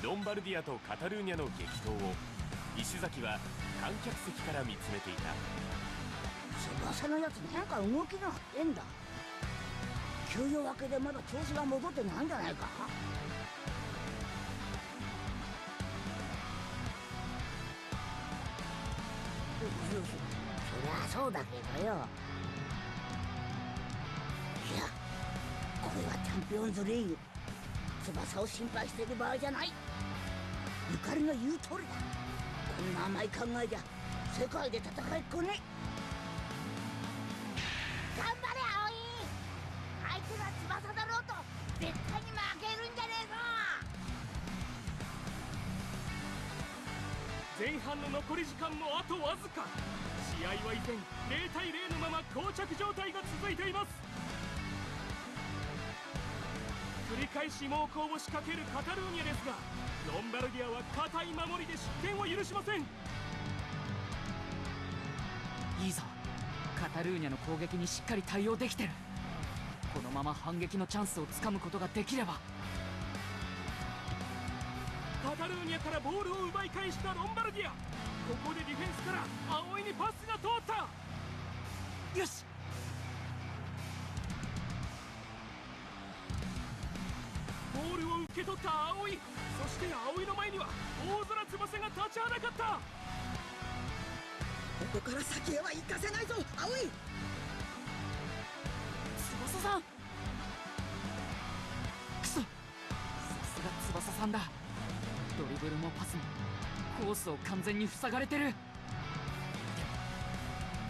ロンバルディアとカタルーニャの激闘を石崎は観客席から見つめていた。翼のやつなんか動きが変だ。休養明けでまだ調子が戻ってないんじゃないか。そりゃそうだけどよ。いや、これはチャンピオンズリーグ。翼を心配してる場合じゃない。ゆかりの言う通りだ。こんな甘い考えじゃ世界で戦えっこね。頑張れ葵。相手が翼だろうと絶対に負けるんじゃねえぞ。前半の残り時間もあとわずか。試合は依然0対0のまま膠着状態が続いています。繰り返し猛攻を仕掛けるカタルーニャですが、ロンバルディアは堅い守りで失点を許しません。いいぞ、カタルーニャの攻撃にしっかり対応できてる。このまま反撃のチャンスをつかむことができれば。カタルーニャからボールを奪い返したロンバルディア。ここでディフェンスから葵にパスが通った。よし、ボールを受け取った葵。そして葵の前には大空翼が立ちはだかった。ここから先へは行かせないぞ葵。翼さん、くそ、さすが翼さんだ。ドリブルもパスもコースを完全に塞がれてる。でも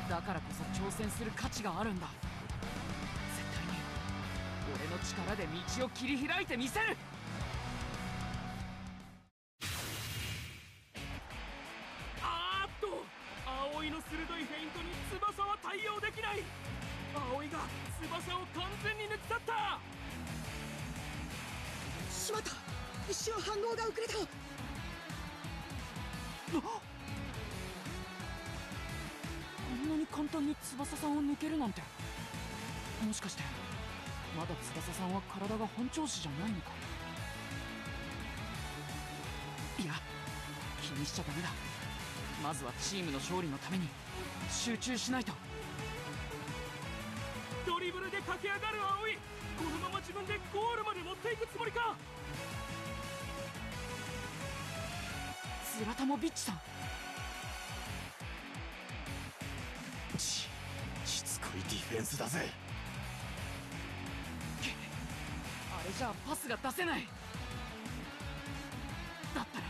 だからこそ挑戦する価値があるんだ。絶対に俺の力で道を切り開いてみせる。葵の鋭いフェイントに翼は対応できない。葵が翼を完全に抜き去った。しまった、一瞬反応が遅れた。こんなに簡単に翼さんを抜けるなんて。もしかしてまだ翼さんは体が本調子じゃないのか。いや、気にしちゃダメだ。まずはチームの勝利のために集中しないと。ドリブルで駆け上がる葵。このまま自分でゴールまで持っていくつもりか。ズラタモビッチさん。しつこいディフェンスだぜ。あれじゃあパスが出せない。だったら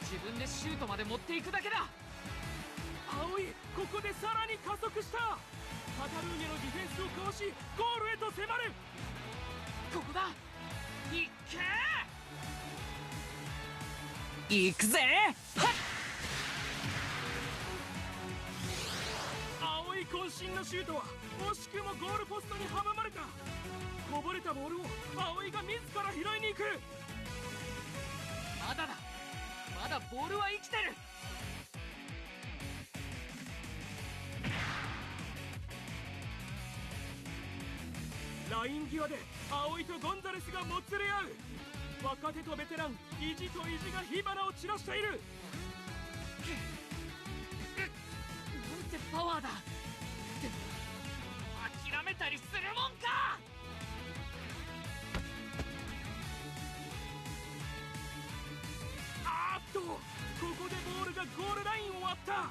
自分でシュートまで持っていくだけだ。葵、ここでさらに加速した。カタルーニャのディフェンスをかわしゴールへと迫る。ここだ、いっけー、行くぜ。葵渾身のシュートは惜しくもゴールポストに阻まれた。こぼれたボールを葵が自ら拾いに行く。まだだ、まだボールは生きてる。ライン際で葵とゴンザレスがもつれ合う。若手とベテラン、意地と意地が火花を散らしている。なんてパワーだ。でも諦めたりするもんか。ここでボールがゴールラインを割った。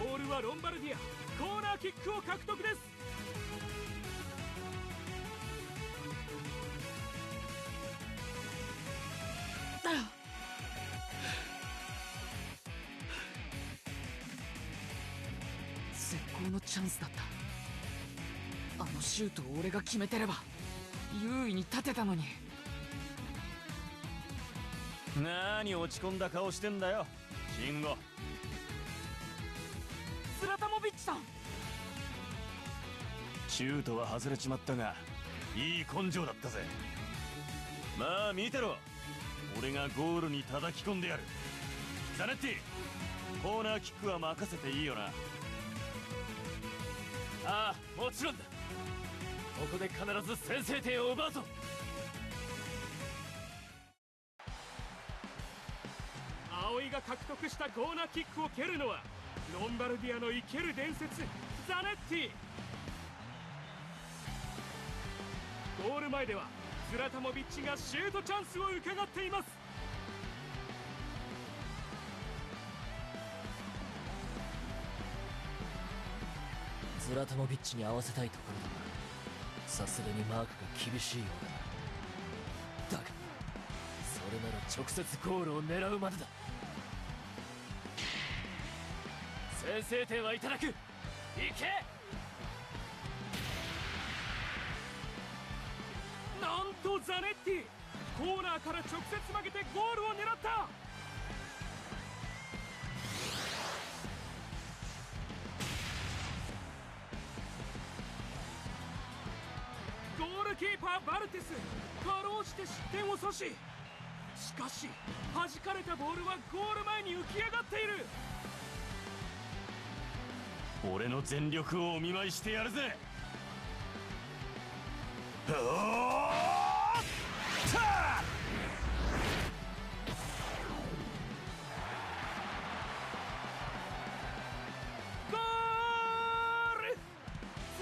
ボールはロンバルディア。コーナーキックを獲得です。絶好のチャンスだった。あのシュートを俺が決めてれば優位に立てたのに。なーに落ち込んだ顔してんだよ慎吾。ズラタモビッチさん。シュートは外れちまったがいい根性だったぜ。まあ見てろ、俺がゴールに叩き込んでやる。ザネッティ、コーナーキックは任せていいよな。ああ、もちろんだ。ここで必ず先制点を奪うぞ。井が獲得したコーナーキックを蹴るのはロンバルディアの生ける伝説ザネッティ。ゴール前ではズラタモビッチがシュートチャンスを伺っています。ズラタモビッチに合わせたいところだが、さすがにマークが厳しいようだ。だがそれなら直接ゴールを狙うまでだ。先制点はいただく。行け。なんとザネッティ、コーナーから直接曲げてゴールを狙った。ゴールキーパーバルテス、かろうじて失点を阻止。しかし弾かれたボールはゴール前に浮き上がっている。俺の全力をお見舞いしてやるぜ。おーったゴール。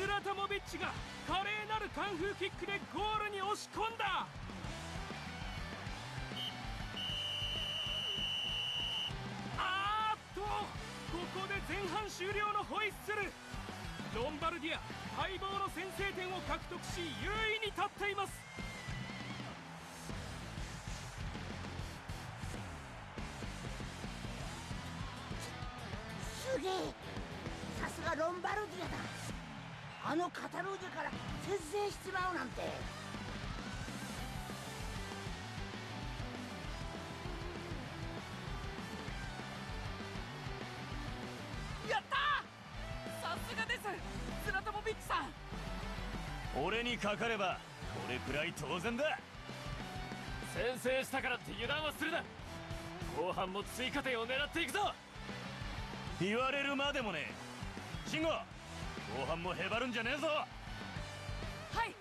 ズラタモビッチが華麗なるカンフーキックでゴールに押し込んだ。ここで前半終了のホイッスル。ロンバルディア待望の先制点を獲得し優位に立っています。すげえ、さすがロンバルディアだ。あのカタルーニャから先制しちまうなんて。やったー、さすがです、ズラタモビッチさん。俺にかかればこれくらい当然だ。先制したからって油断はするな。後半も追加点を狙っていくぞ。言われるまでもねえ。慎吾、後半もへばるんじゃねえぞ。はい。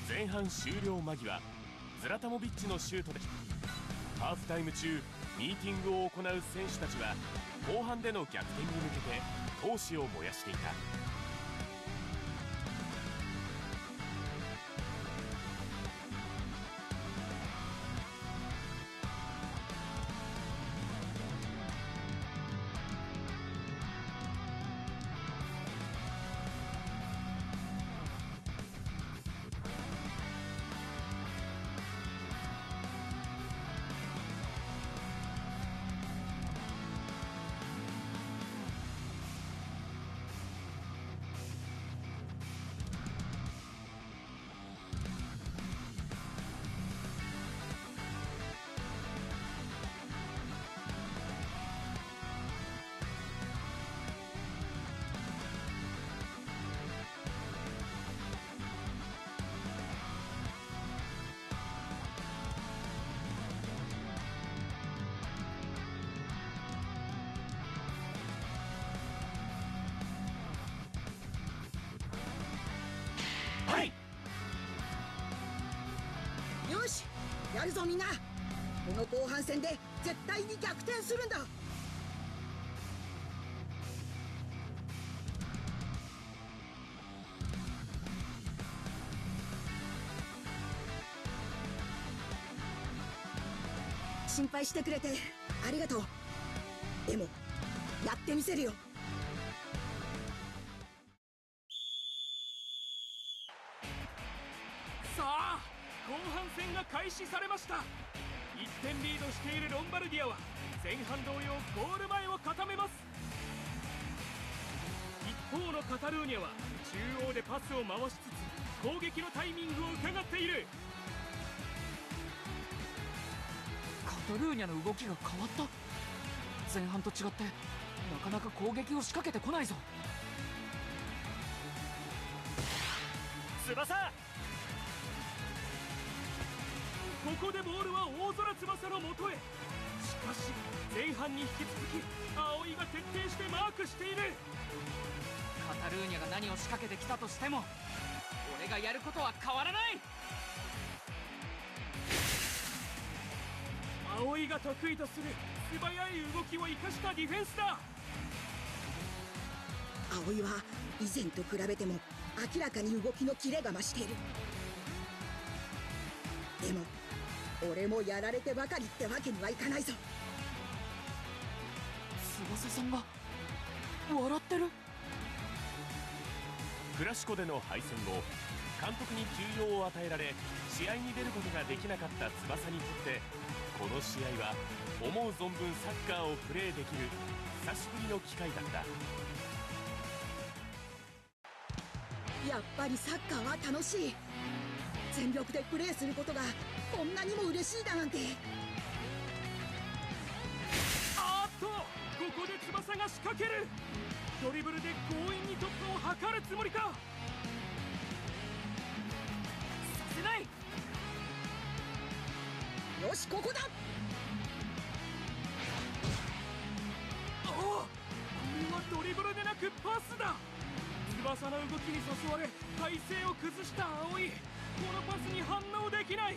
前半終了間際、ズラタモビッチのシュートでハーフタイム中ミーティングを行う選手たちは後半での逆転に向けて闘志を燃やしていた。よし、やるぞみんな。この後半戦で絶対に逆転するんだ。心配してくれてありがとう。でもやってみせるよ。さあ後半戦が開始されました。1点リードしているロンバルディアは前半同様ゴール前を固めます。一方のカタルーニャは中央でパスを回しつつ攻撃のタイミングを伺っている。カタルーニャの動きが変わった。前半と違ってなかなか攻撃を仕掛けてこないぞ。翼、こでボールは大空翼のもとへ。しかし前半に引き続き葵が徹底してマークしている。カタルーニャが何を仕掛けてきたとしても俺がやることは変わらない。葵が得意とする素早い動きを生かしたディフェンスだ。葵は以前と比べても明らかに動きのキレが増している。でも俺もやられてばかりってわけにはいかないぞ。翼さんが笑ってる。クラシコでの敗戦後、監督に休養を与えられ試合に出ることができなかった翼にとってこの試合は思う存分サッカーをプレーできる久しぶりの機会だった。やっぱりサッカーは楽しい。全力でプレーすることがこんなにも嬉しいだなんて。あーっとここで翼が仕掛ける。ドリブルで強引に突破を図るつもりか。させない。よし、ここだ。ああ、これはドリブルでなくパスだ。翼の動きに誘われ体勢を崩した葵。このパスに反応できない。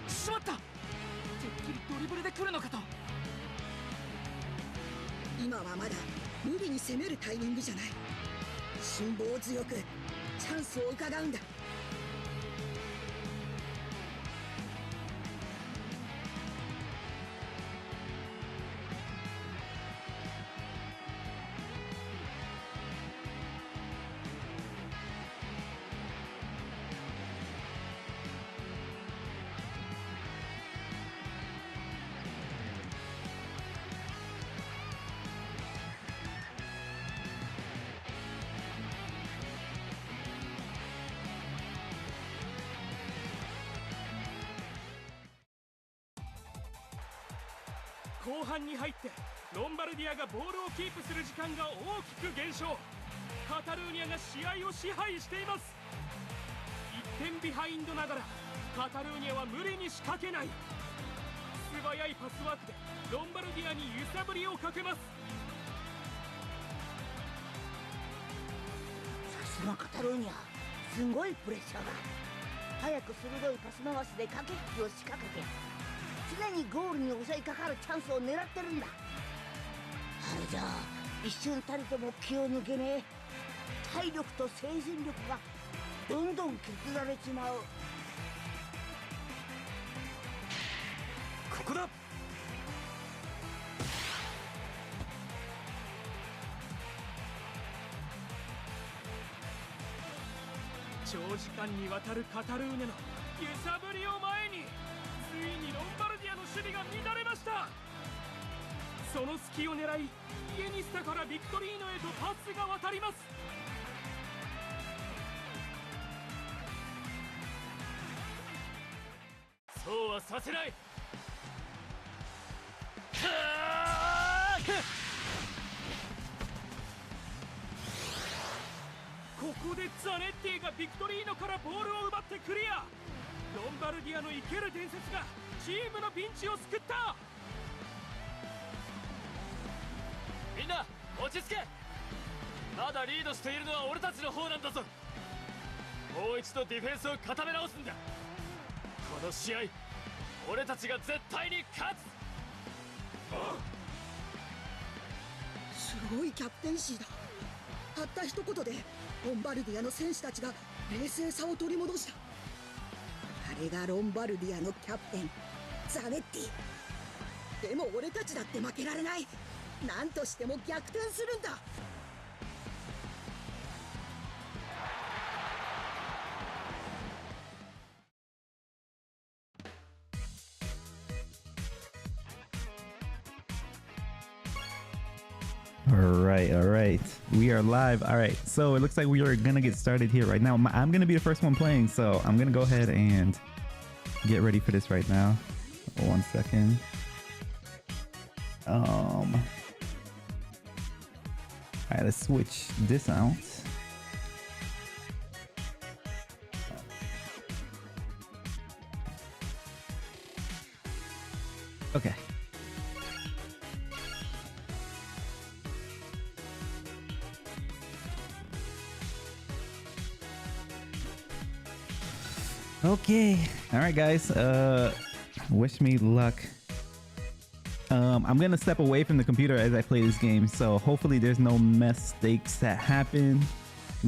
しまった。てっきりドリブルで来るのかと。今はまだ無理に攻めるタイミングじゃない。辛抱強くチャンスを伺うんだ。後半に入ってロンバルディアがボールをキープする時間が大きく減少。カタルーニャが試合を支配しています。1点ビハインドながらカタルーニャは無理に仕掛けない。素早いパスワークでロンバルディアに揺さぶりをかけます。さすがカタルーニャ、すごいプレッシャーだ。早く鋭いパス回しで駆け引きを仕掛けて常にゴールに襲いかかるチャンスを狙ってるんだ。あれじゃあ一瞬たりとも気を抜けねえ。体力と精神力がどんどん削られちまう。ここだ。長時間にわたるカタルーニャの揺さぶりを前についにロンバルディアの守備が乱れました。その隙を狙いイエニスタからビクトリーノへとパスが渡ります。そうはさせない。ここでザネッティがビクトリーノからボールを奪ってクリア。ロンバルディアの生ける伝説がチームのピンチを救った。みんな落ち着け。まだリードしているのは俺たちの方なんだぞ。もう一度ディフェンスを固め直すんだ。この試合俺たちが絶対に勝つ。すごいキャプテンシーだ。たった一言でロンバルディアの選手たちが冷静さを取り戻した。あれがロンバルディアのキャプテンザネッティ。でも俺たちだって負けられない。何としても逆転するんだ。All right. We are live. All right. So it looks like we are going to get started here right now. I'm going to be the first one playing, so I'm going to go ahead and get ready for this right now. 1 second. All right, let's switch this out. Okay. Okay. All right, guys. Wish me luck. I'm gonna step away from the computer as I play this game, so hopefully there's no mistakes that happen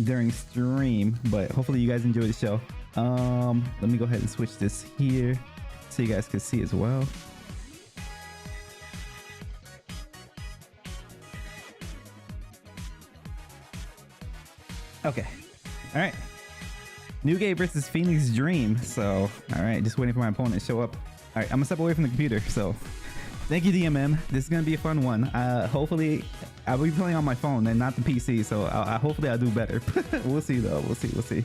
during stream, but hopefully you guys enjoy the show. Let me go ahead and switch this here so you guys can see as well. Okay. All right. New game versus Phoenix Dream. So, all right, just waiting for my opponent to show up. All right, I'm gonna step away from the computer. So, thank you, DMM. This is gonna be a fun one. Hopefully, I'll be playing on my phone and not the PC. So, hopefully I'll do better. We'll see, though. We'll see. We'll see.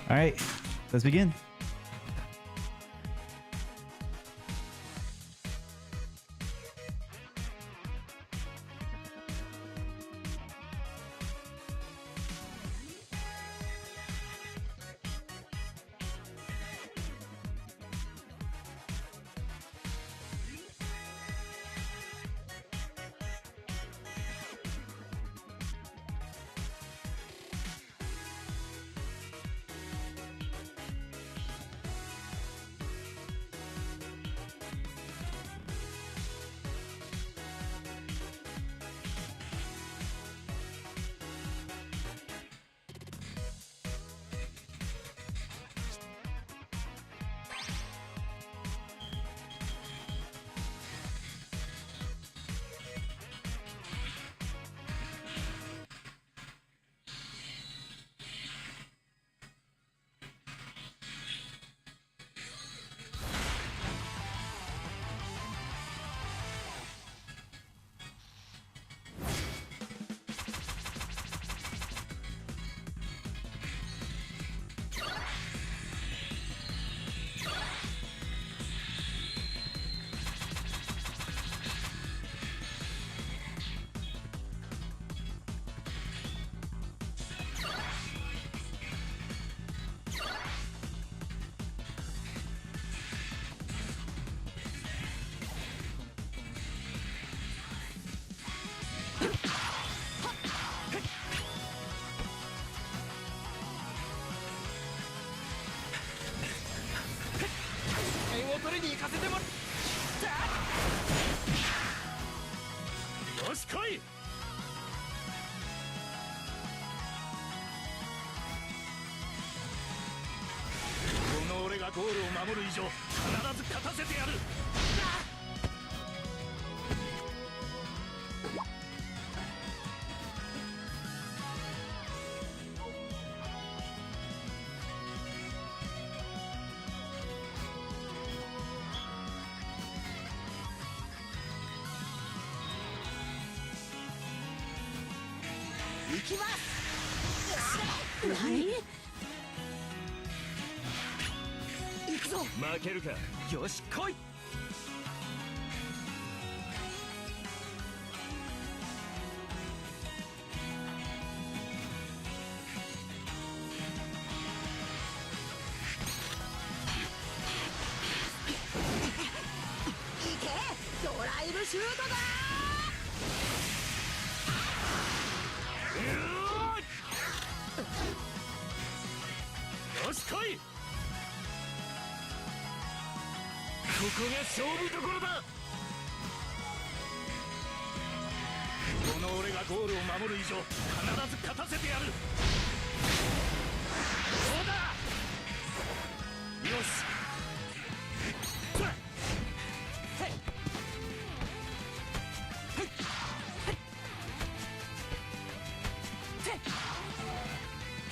All right, let's begin. 守る以上必ず勝たせてやる。行きます。何？行くぞ。負けるか。よし来い。行け、ドライブシュートだ。よし来い。ここが勝負どころだ。この俺がゴールを守る以上必ず勝たせてやる。どうだ。よし。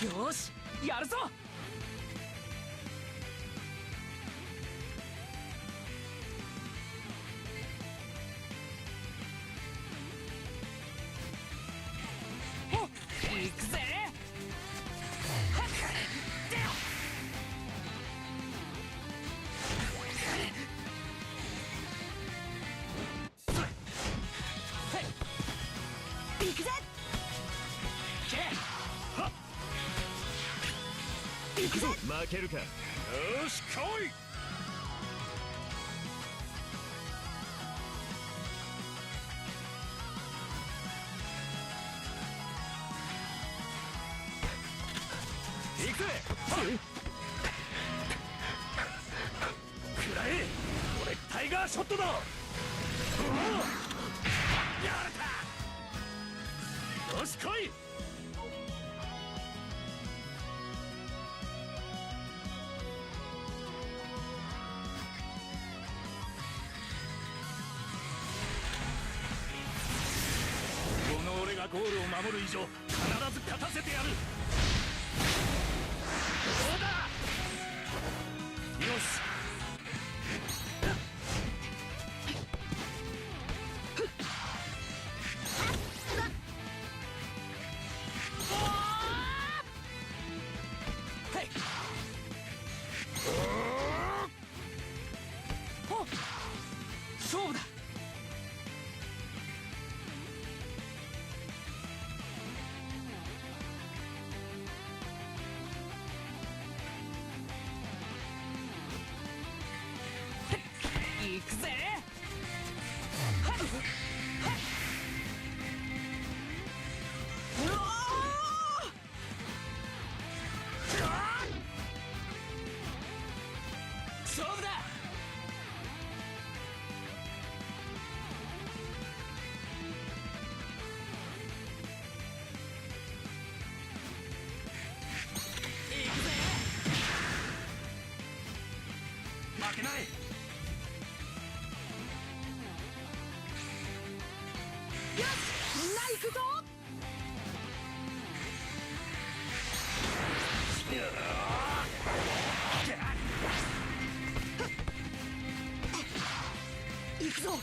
よしやるぞ。行くぜ。行くぜ。行くぜ。負けるか。よし来い。行くぜ。食らえ。俺タイガーショットだ。やられた。よし来い。この俺がゴールを守る以上必ず勝たせてやる。どうだ。よし。勝負だ。行くぜ。うわ勝負だ。行くぜ。負けない。よし、みんな行くぞ。行くぞ。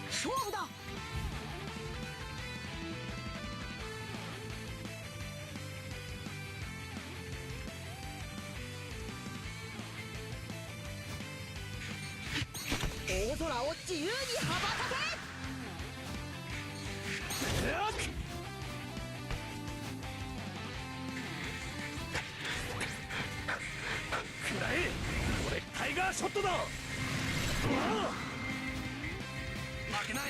勝負だ。大空を自由に羽ばたけ。食らえ。俺タイガーショットだ。負けない。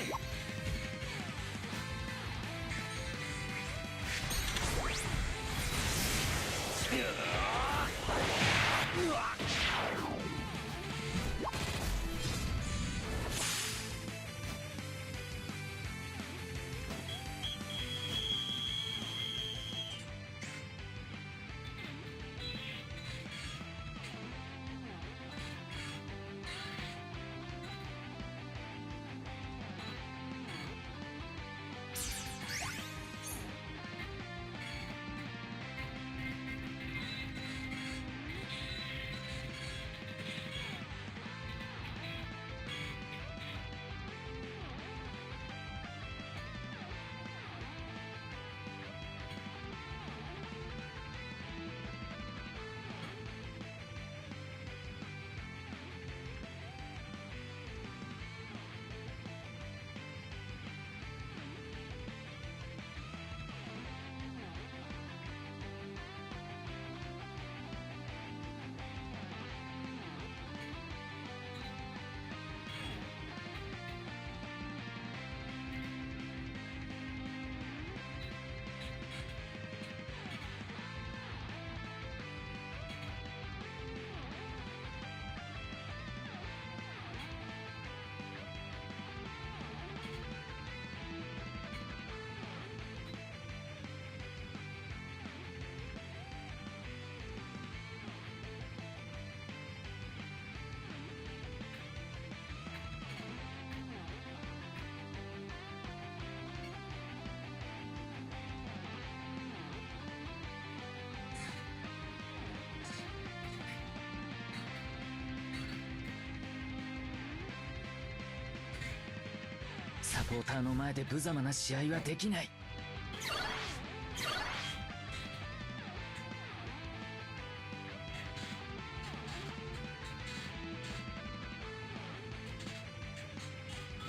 サポーターの前で無様な試合はできない。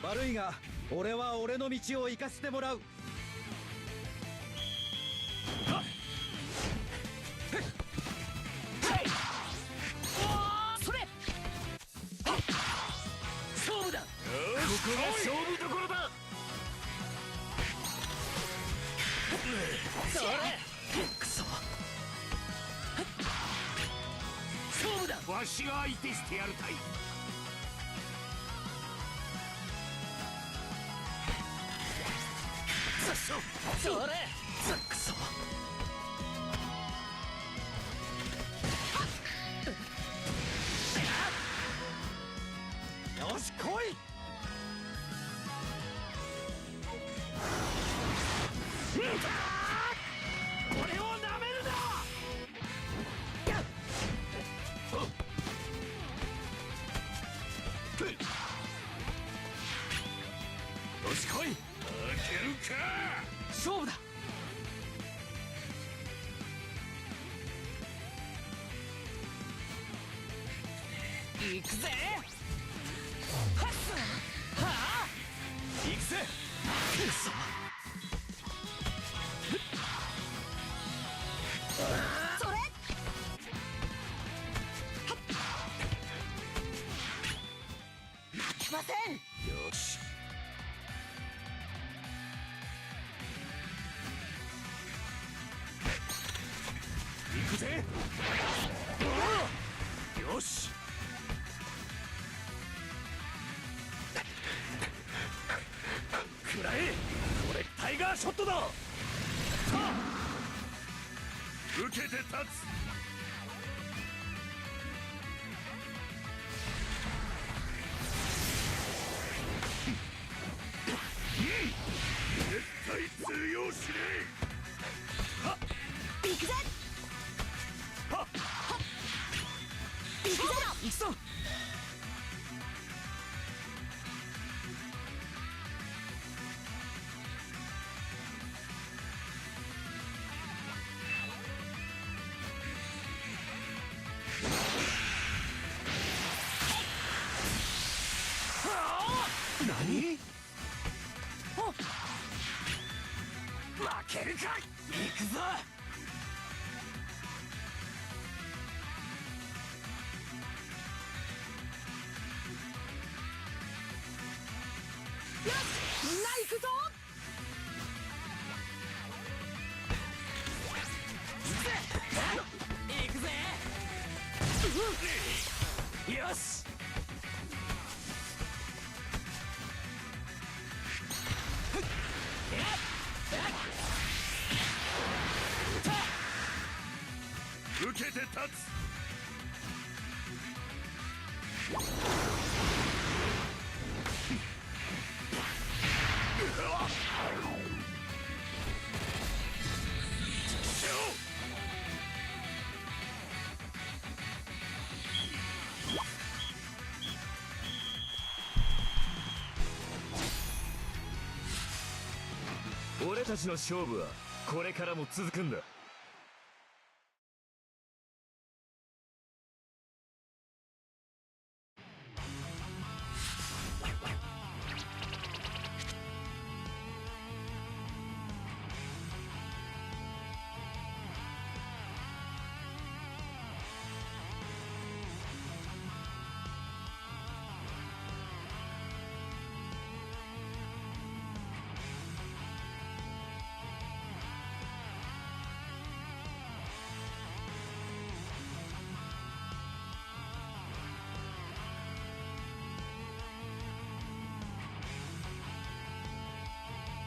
悪いが俺は俺の道を行かせてもらう。それ勝負だ。ここが勝負どころだ。それクソ勝負だ。わしが相手してやるたい。それクソよし来い。俺をなめるな。よし来い。負けるか。勝負だ。行くぜ。はっはあ行くぜ。くそそれ負けません。よし行くぜ。よし食らえ。これタイガーショットだ。受けて立つ。絶対通用しねえ。はっ行くぜ。はっ行くぞ。行くぞ。何？負けるか。行くぞ。よしみんな行くぞ。行くぜ。よし受けて立つ。俺たちの勝負はこれからも続くんだ。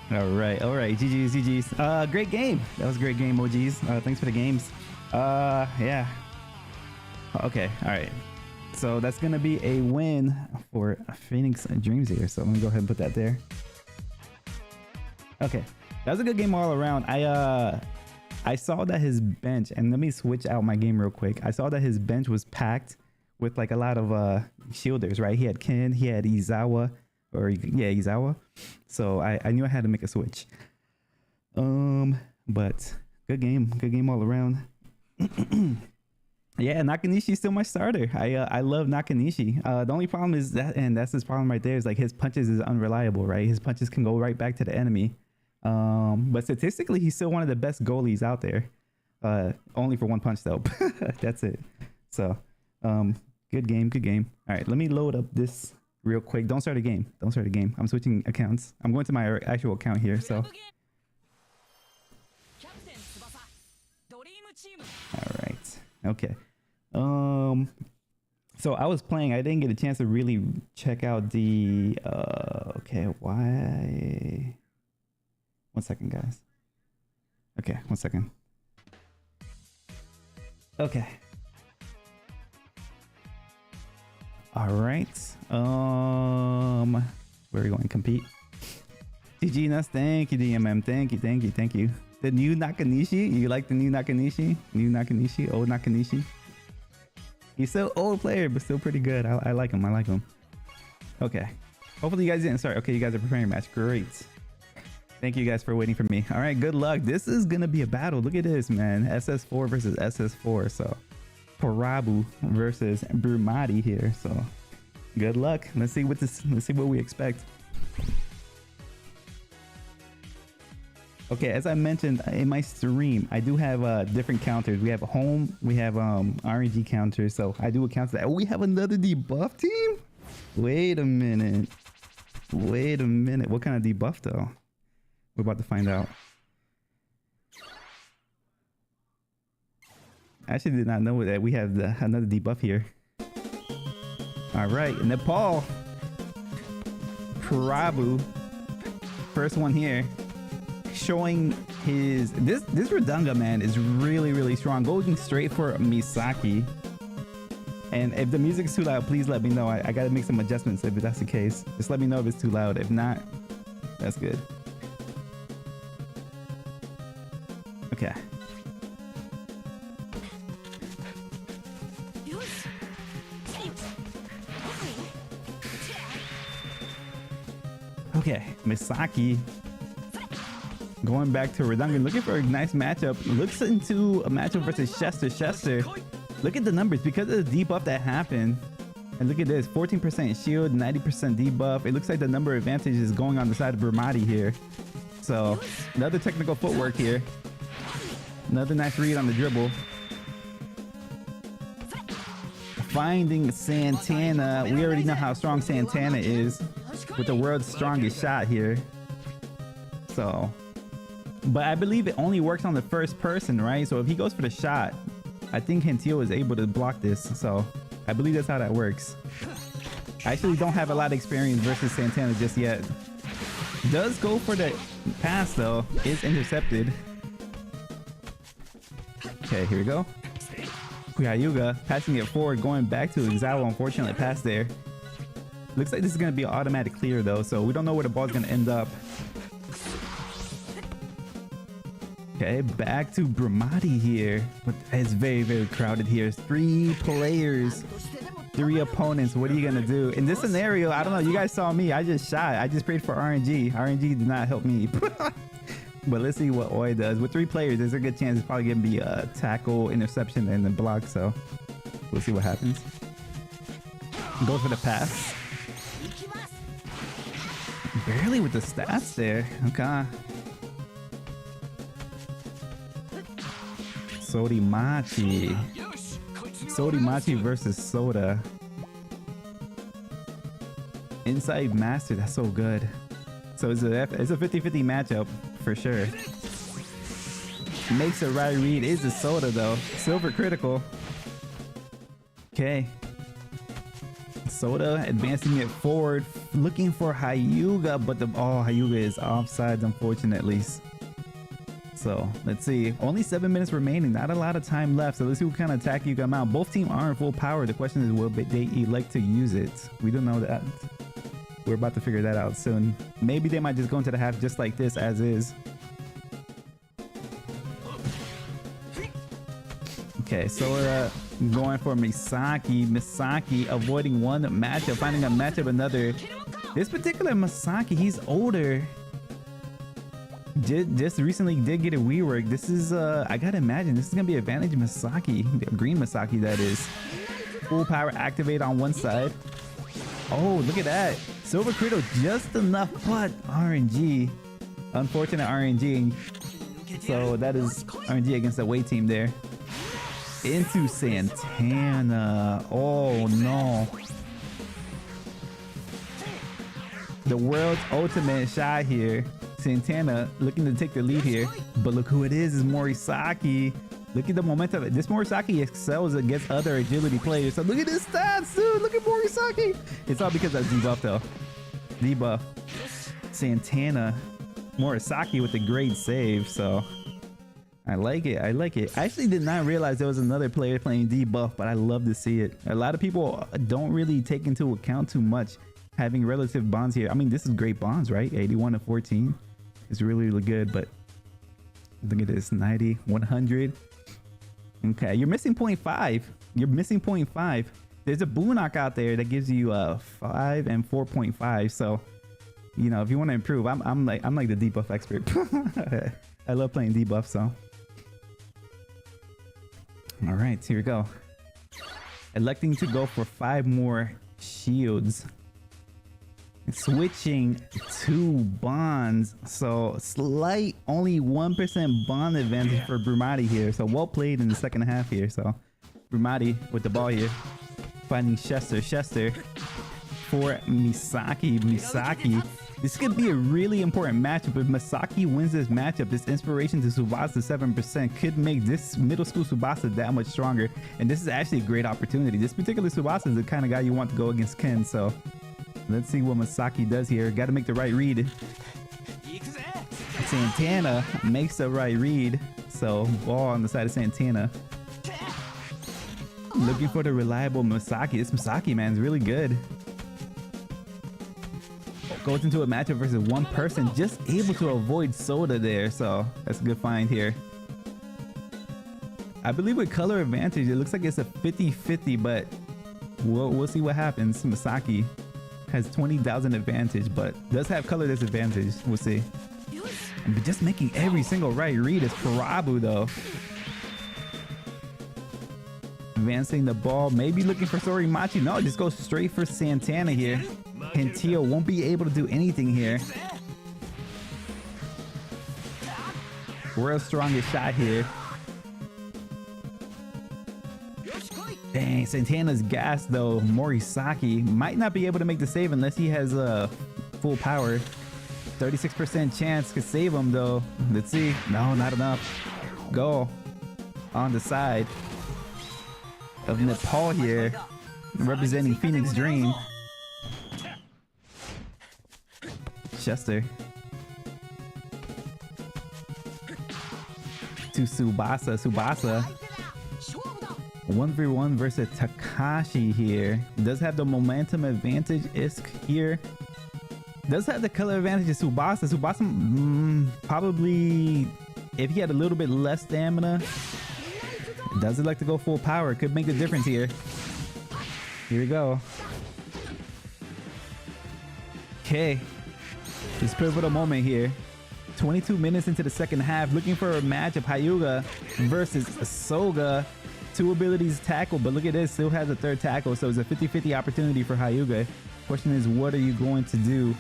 All right, GG's. Great game. That was a great game, OGs. Thanks for the games. Yeah. Okay, all right. So that's gonna be a win for Phoenix Dreams here. So I'm gonna go ahead and put that there. Okay, that was a good game all around. I saw that his bench, and let me switch out my game real quick. I saw that his bench was packed with like a lot of shielders, right? He had Ken, he had Izawa, or yeah, Izawa. So I knew I had to make a switch. But good game all around. Yeah, Nakanishi's still my starter. I love Nakanishi. The only problem is that, and that's his problem right there, is like his punches is unreliable, right? His punches can go right back to the enemy. But statistically, he's still one of the best goalies out there. Only for one punch though. That's it. So, good game. All right, let me load up this real quick. Don't start a game. I'm switching accounts. I'm going to my actual account here. So, all right. Okay. So I was playing. I didn't get a chance to really check out the. Okay. Why? 1 second, guys. Okay, 1 second. Okay. All right. Where are we going? Compete. GG Nuts. Thank you, DMM. Thank you. The new Nakanishi. You like the new Nakanishi? Old Nakanishi. He's still old player, but still pretty good. I like him. Okay. Hopefully you guys didn't start. Okay, you guys are preparing a match. Great. Thank you guys for waiting for me. All right, good luck. This is gonna be a battle. Look at this, man. SS4 versus SS4. So Parabu versus Brumati here. So good luck. Let's see what we expect. Okay, as I mentioned in my stream, I do have different counters. We have home, we have RNG counters. So I do a counter that. Oh, we have another debuff team? Wait a minute. What kind of debuff though? We're about to find out. I actually did not know that we have another debuff here. All right, Nepal. Prabhu. First one here. Showing his... This Redunga, man, is really strong. Going straight for Misaki. And if the music's too loud, please let me know. I gotta make some adjustments if that's the case. Just let me know if it's too loud. If not, that's good. Okay. Okay, Misaki going back to Redunga, looking for a nice matchup. Looks into a matchup versus Chester. Look at the numbers because of the debuff that happened. And look at this, 14% shield, 90% debuff. It looks like the number advantage is going on the side of Brumati here. So another technical footwork here. Another nice read on the dribble. Finding Santana. We already know how strong Santana is with the world's strongest shot here. So, but I believe it only works on the first person, right? So if he goes for the shot, I think Hentio is able to block this. So I believe that's how that works. I actually don't have a lot of experience versus Santana just yet. Does go for the pass though. Is intercepted. Okay, here we go. Kuyayuga passing it forward, going back to Izawa. Unfortunately, pass there. Looks like this is going to be an automatic clear though, so we don't know where the ball's going to end up. Okay, back to Brumati here. But it's very crowded here. 3 players, 3 opponents. What are you going to do? In this scenario, I don't know. You guys saw me. I just shot. I just prayed for RNG. RNG did not help me. But let's see what Oi does. With 3 players, there's a good chance it's probably going to be a tackle, interception, and a block. So we'll see what happens. Go for the pass. Barely with the stats there. Okay. Sodimachi versus Soda. Inside Master, that's so good. So it's a 50-50 matchup for sure. Makes a right read. Is a Soda though. Silver critical. Okay. Soda advancing it forward, looking for Hyuga, but Hyuga is offsides, unfortunately. So let's see. Only 7 minutes remaining. Not a lot of time left. So let's see what kind of attack you come out. Both teams are in full power. The question is, will they elect to use it? We don't know that. We're about to figure that out soon. Maybe they might just go into the half just like this as is. Okay, so we're going for Misaki. Misaki avoiding one matchup, finding a matchup, another This particular Masaki, he's older. Just recently did get a rework. This is I gotta imagine this is gonna be advantage Masaki, green Masaki that is. Full power activate on one side. Oh, look at that. Silver Cradle just enough, but RNG. Unfortunate RNG. So that is RNG against the away team there. Into Santana. Oh no. The world's ultimate shot here. Santana looking to take the lead here. But look who it is Morisaki. Look at the momentum. This Morisaki excels against other agility players. So look at his stats, dude. Look at Morisaki. It's all because of debuff though. Debuff. Santana. Morisaki with a great save. So I like it. I like it. I actually did not realize there was another player playing debuff, but I love to see it. A lot of people don't really take into account too much having relative bonds here. I mean, this is great bonds, right? 81 to 14. It's really, really good, but look at this. 90, 100. Okay, you're missing 0.5. You're missing 0.5. There's a Boonok out there that gives you 5 and 4.5. So, you know, if you want to improve, I'm like the debuff expert. I love playing debuff. So, all right, here we go. Electing to go for 5 more shields. Switching to bonds, so slight only 1% bond advantage for Brumati here. So well played in the second half here. So Brumati with the ball here, finding Chester for Misaki. This could be a really important matchup. If Misaki wins this matchup, this inspiration to Tsubasa 7% could make this middle school Tsubasa that much stronger. And this is actually a great opportunity. This particular Tsubasa is the kind of guy you want to go against Ken. So let's see what Masaki does here. Got to make the right read. Santana makes the right read. So ball on the side of Santana. Looking for the reliable Masaki. This Masaki, man, is really good. Goes into a matchup versus one person. Just able to avoid Soda there. So that's a good find here. I believe with color advantage, it looks like it's a 50-50, but we'll see what happens. Masaki has 20,000 advantage, but does have color disadvantage. We'll see. But just making every single right read is Parabu though. Advancing the ball, maybe looking for Sorimachi. No, just go straight for Santana here. Hentio won't be able to do anything here. World's strongest shot here. Dang, Santana's gas though. Morisaki might not be able to make the save unless he has full power. 36% chance could save him though. Let's see. No, not enough. Go on the side of Nepal here, representing Phoenix Dream. Chester to Tsubasa. 1v1 versus Takashi here. Does have the momentum advantage Isk here. Does have the color advantage of Tsubasa. Tsubasa probably, if he had a little bit less stamina, does it like to go full power? Could make the difference here. Here we go. Okay. This pivotal moment here. 22 minutes into the second half. Looking for a match of Hyuga versus Soga. 2 abilities tackle, but look at this. Still has a 3rd tackle, so it's a 50-50 opportunity for Hyuga. Question is, what are you going to do?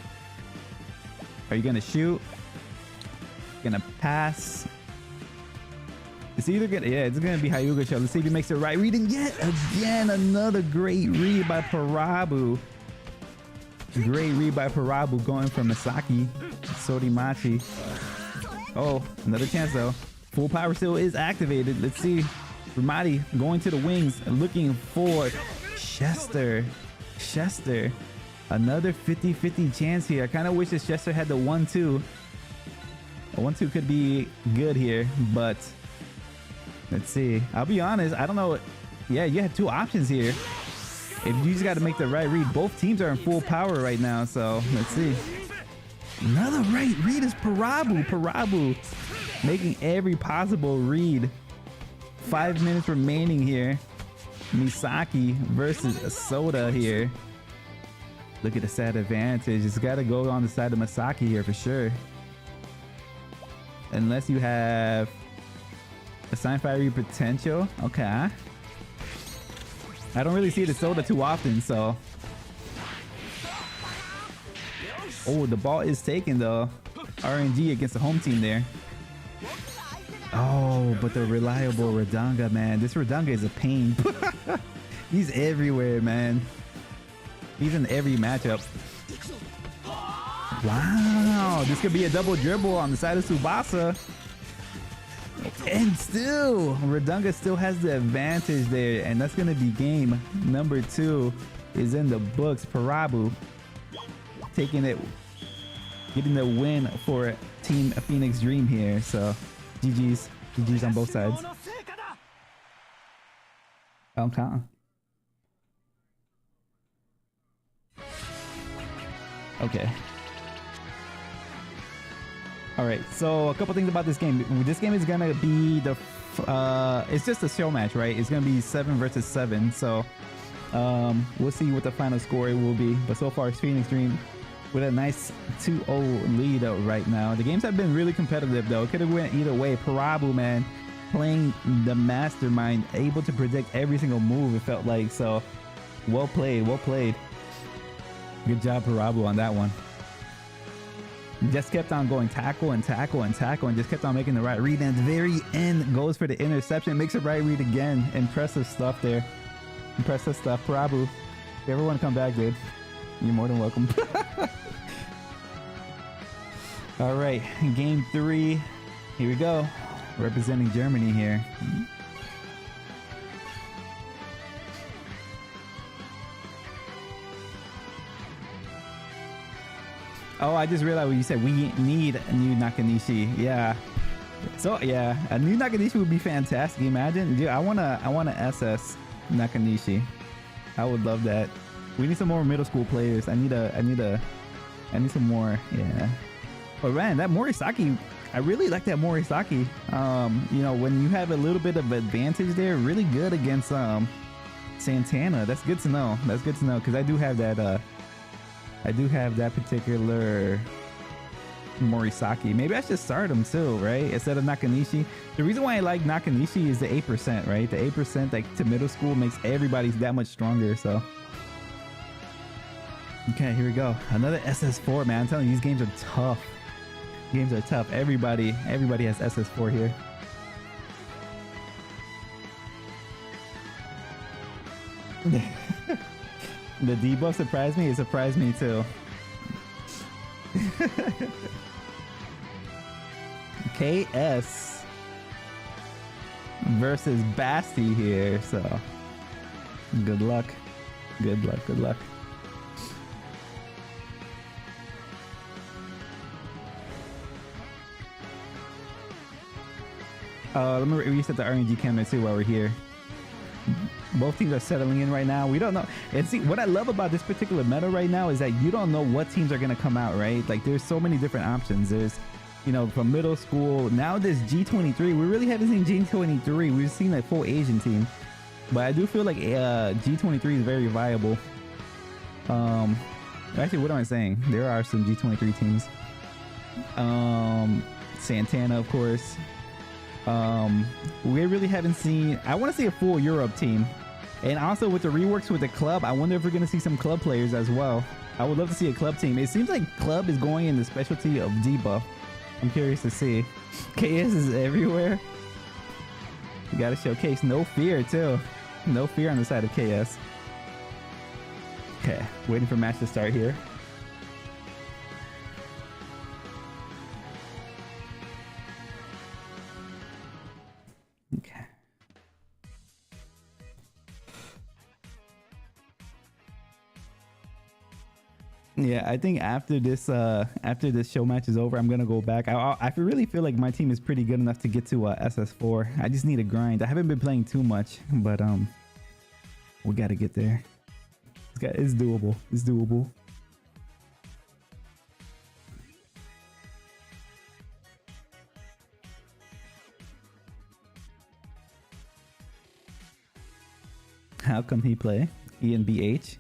Are you going to shoot? Gonna pass? It's either gonna, yeah, it's gonna be Hyuga show. Let's see if he makes the right read. And yet again, another great read by Parabu. Great read by Parabu going from Misaki. Sorimachi. Oh, another chance though. Full power still is activated. Let's see. Ramadi going to the wings, looking for Chester. Another 50-50 chance here. I kind of wish that Chester had the 1-2. A 1-2 could be good here, but let's see. I'll be honest, I don't know. Yeah, you had 2 options here. If you just got to make the right read. Both teams are in full power right now, so let's see. Another right read is Parabu making every possible read. 5 minutes remaining here. Misaki versus Soda here. Look at the sad advantage. It's got to go on the side of Masaki here for sure. Unless you have Assign Fiery potential. Okay. I don't really see the soda too often, so. Oh, the ball is taken though. RNG against the home team there. Oh, but the reliable Redanga, man. This Redanga is a pain. He's everywhere, man. He's in every matchup. Wow, this could be a double dribble on the side of Tsubasa. And still, Redanga still has the advantage there. And that's going to be game number 2 is in the books. Parabu taking it, getting the win for Team Phoenix Dream here. So GG's. GG's on both sides. Okay. Okay. All right. So a couple things about this game. This game is gonna be the. It's just a show match, right? It's gonna be 7 versus 7. So we'll see what the final score will be. But so far, it's Phoenix Dream with a nice 2-0 lead right now. The games have been really competitive though. It could have went either way. Parabu, man, playing the mastermind, able to predict every single move, it felt like. So well played, well played. Good job, Parabu, on that one. Just kept on going tackle and tackle and tackle and just kept on making the right read. And at the very end goes for the interception, makes a right read again. Impressive stuff there. Impressive stuff. Parabu, if you ever want to come back, dude, you're more than welcome. All right, game 3. Here we go. Representing Germany here. Oh, I just realized what you said. We need a new Nakanishi. Yeah. So yeah, a new Nakanishi would be fantastic. Imagine, dude. I wanna SS Nakanishi. I would love that. We need some more middle school players. I need some more. Yeah. But man, that Morisaki, I really like that Morisaki. You know, when you have a little bit of advantage there, really good against Santana. That's good to know. That's good to know because I do have that. I do have that particular Morisaki. Maybe I should start him too, right? Instead of Nakanishi. The reason why I like Nakanishi is the 8%, right? The 8% like to middle school makes everybody that much stronger. So. Okay, here we go. Another SS4, man. I'm telling you, these games are tough. Games are tough. Everybody has SS4 here. The debuff surprised me. It surprised me too. KS versus Basti here. So good luck. Good luck. Good luck. Let me reset the RNG camera too while we're here. Both teams are settling in right now. We don't know. And see, what I love about this particular meta right now is that you don't know what teams are going to come out, right? Like, there's so many different options. There's, you know, from middle school. Now there's G23. We really haven't seen G23. We've seen a full Asian team. But I do feel like G23 is very viable. Actually, what am I saying? There are some G23 teams. Santana, of course. We really haven't seen. I want to see a full Europe team, and also with the reworks with the club, I wonder if we're gonna see some club players as well. I would love to see a club team. It seems like club is going in the specialty of debuff. I'm curious to see. KS is everywhere. You gotta showcase no fear too. No fear on the side of KS. Okay, waiting for match to start here. Okay. Yeah, I think after this show match is over, I'm gonna go back. I really feel like my team is pretty good enough to get to SS4. I just need a grind. I haven't been playing too much, but we gotta get there. It's doable. It's doable. How come he play? ENBH?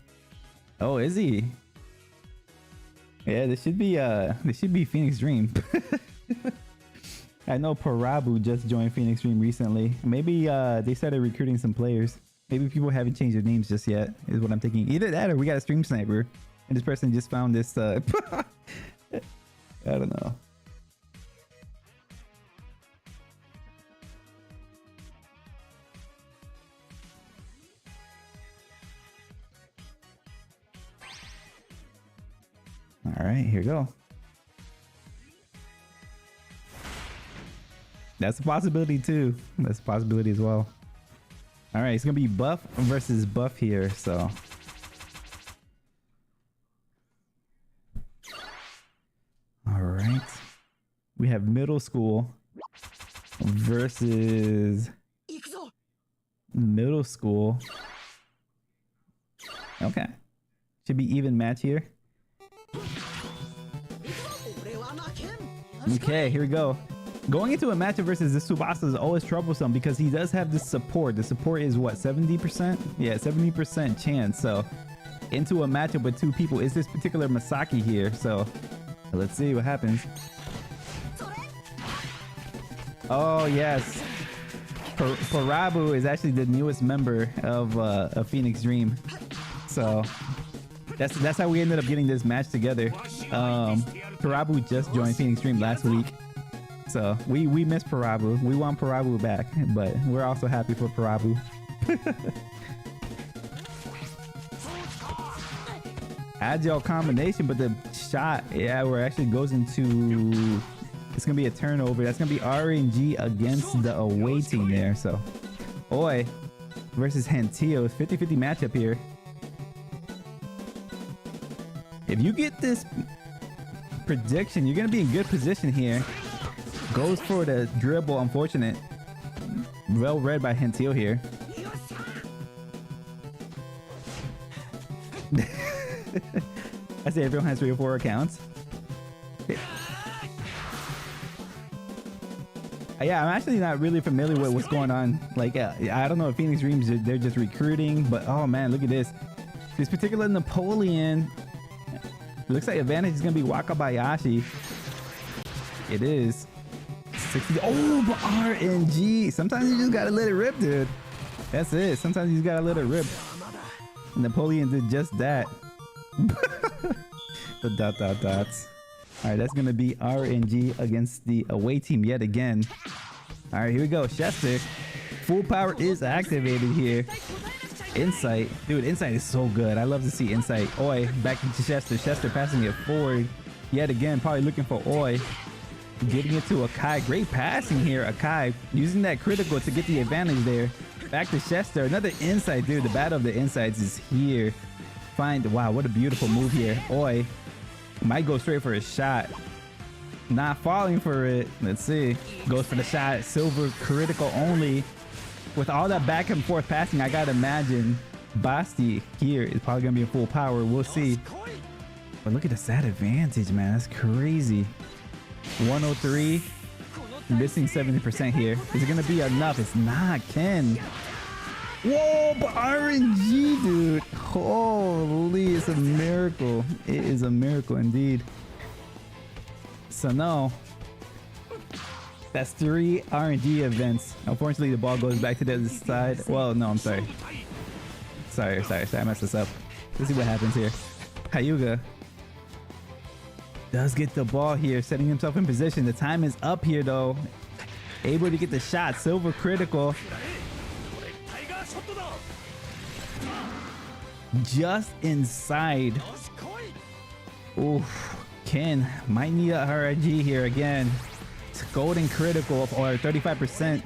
Oh, is he? Yeah, this should be Phoenix Dream. I know Parabu just joined Phoenix Dream recently. Maybe they started recruiting some players. Maybe people haven't changed their names just yet, is what I'm thinking. Either that or we got a stream sniper and this person just found this I don't know. All right, here we go. That's a possibility too. That's a possibility as well. All right, it's gonna be buff versus buff here. So, all right, we have middle school versus middle school. Okay, should be even match here. Okay, here we go. Going into a matchup versus this Tsubasa is always troublesome because he does have this support. The support is what, 70%? Yeah, 70% chance. So into a matchup with two people is this particular Masaki here. So let's see what happens. Oh yes, Parabu is actually the newest member of Phoenix Dream. So that's how we ended up getting this match together. Parabu just joined Phoenix Dream last week. So we miss Parabu. We want Parabu back, but we're also happy for Parabu. Agile combination, but the shot, yeah, where it actually goes into, it's gonna be a turnover. That's gonna be RNG against the away team there. So Oi versus Hantio, 50-50 matchup here. If you get this prediction, you're gonna be in good position here. Goes for the dribble, unfortunate. Well read by Hentio here. I say everyone has 3 or 4 accounts. Yeah, I'm actually not really familiar with what's going on. Like, I don't know if Phoenix Dreams, they're just recruiting, but oh man, look at this. This particular Napoleon, looks like advantage is gonna be Wakabayashi. It is. 60. Oh, but RNG. Sometimes you just gotta let it rip, dude. That's it. Sometimes you just gotta let it rip. Napoleon did just that. The dots. All right, that's gonna be RNG against the away team yet again. All right, here we go. Chester, full power is activated here. Insight, dude. Insight is so good. I love to see Insight. Oi, back into Chester. Chester passing it forward yet again. Probably looking for Oi. Getting it to Akai. Great passing here, Akai. Using that critical to get the advantage there. Back to Chester. Another insight, dude. The battle of the insights is here. Wow, what a beautiful move here. Oi might go straight for a shot. Not falling for it. Let's see. Goes for the shot. Silver critical only. With all that back and forth passing, I gotta imagine Basti here is probably gonna be in full power. We'll see. But look at the sad advantage, man. That's crazy. 103, missing 70% here. Is it gonna be enough? It's not. Ken. Whoa, but RNG, dude. Holy, it's a miracle. It is a miracle indeed. So no, that's 3 RNG events. Unfortunately, the ball goes back to the other side. Well, no, I'm sorry. Sorry, I messed this up. Let's see what happens here. Hyuga does get the ball here, setting himself in position. The time is up here though. Able to get the shot. Silver critical. Just inside. Oof. Ken might need a RNG here again. It's golden critical or 35%.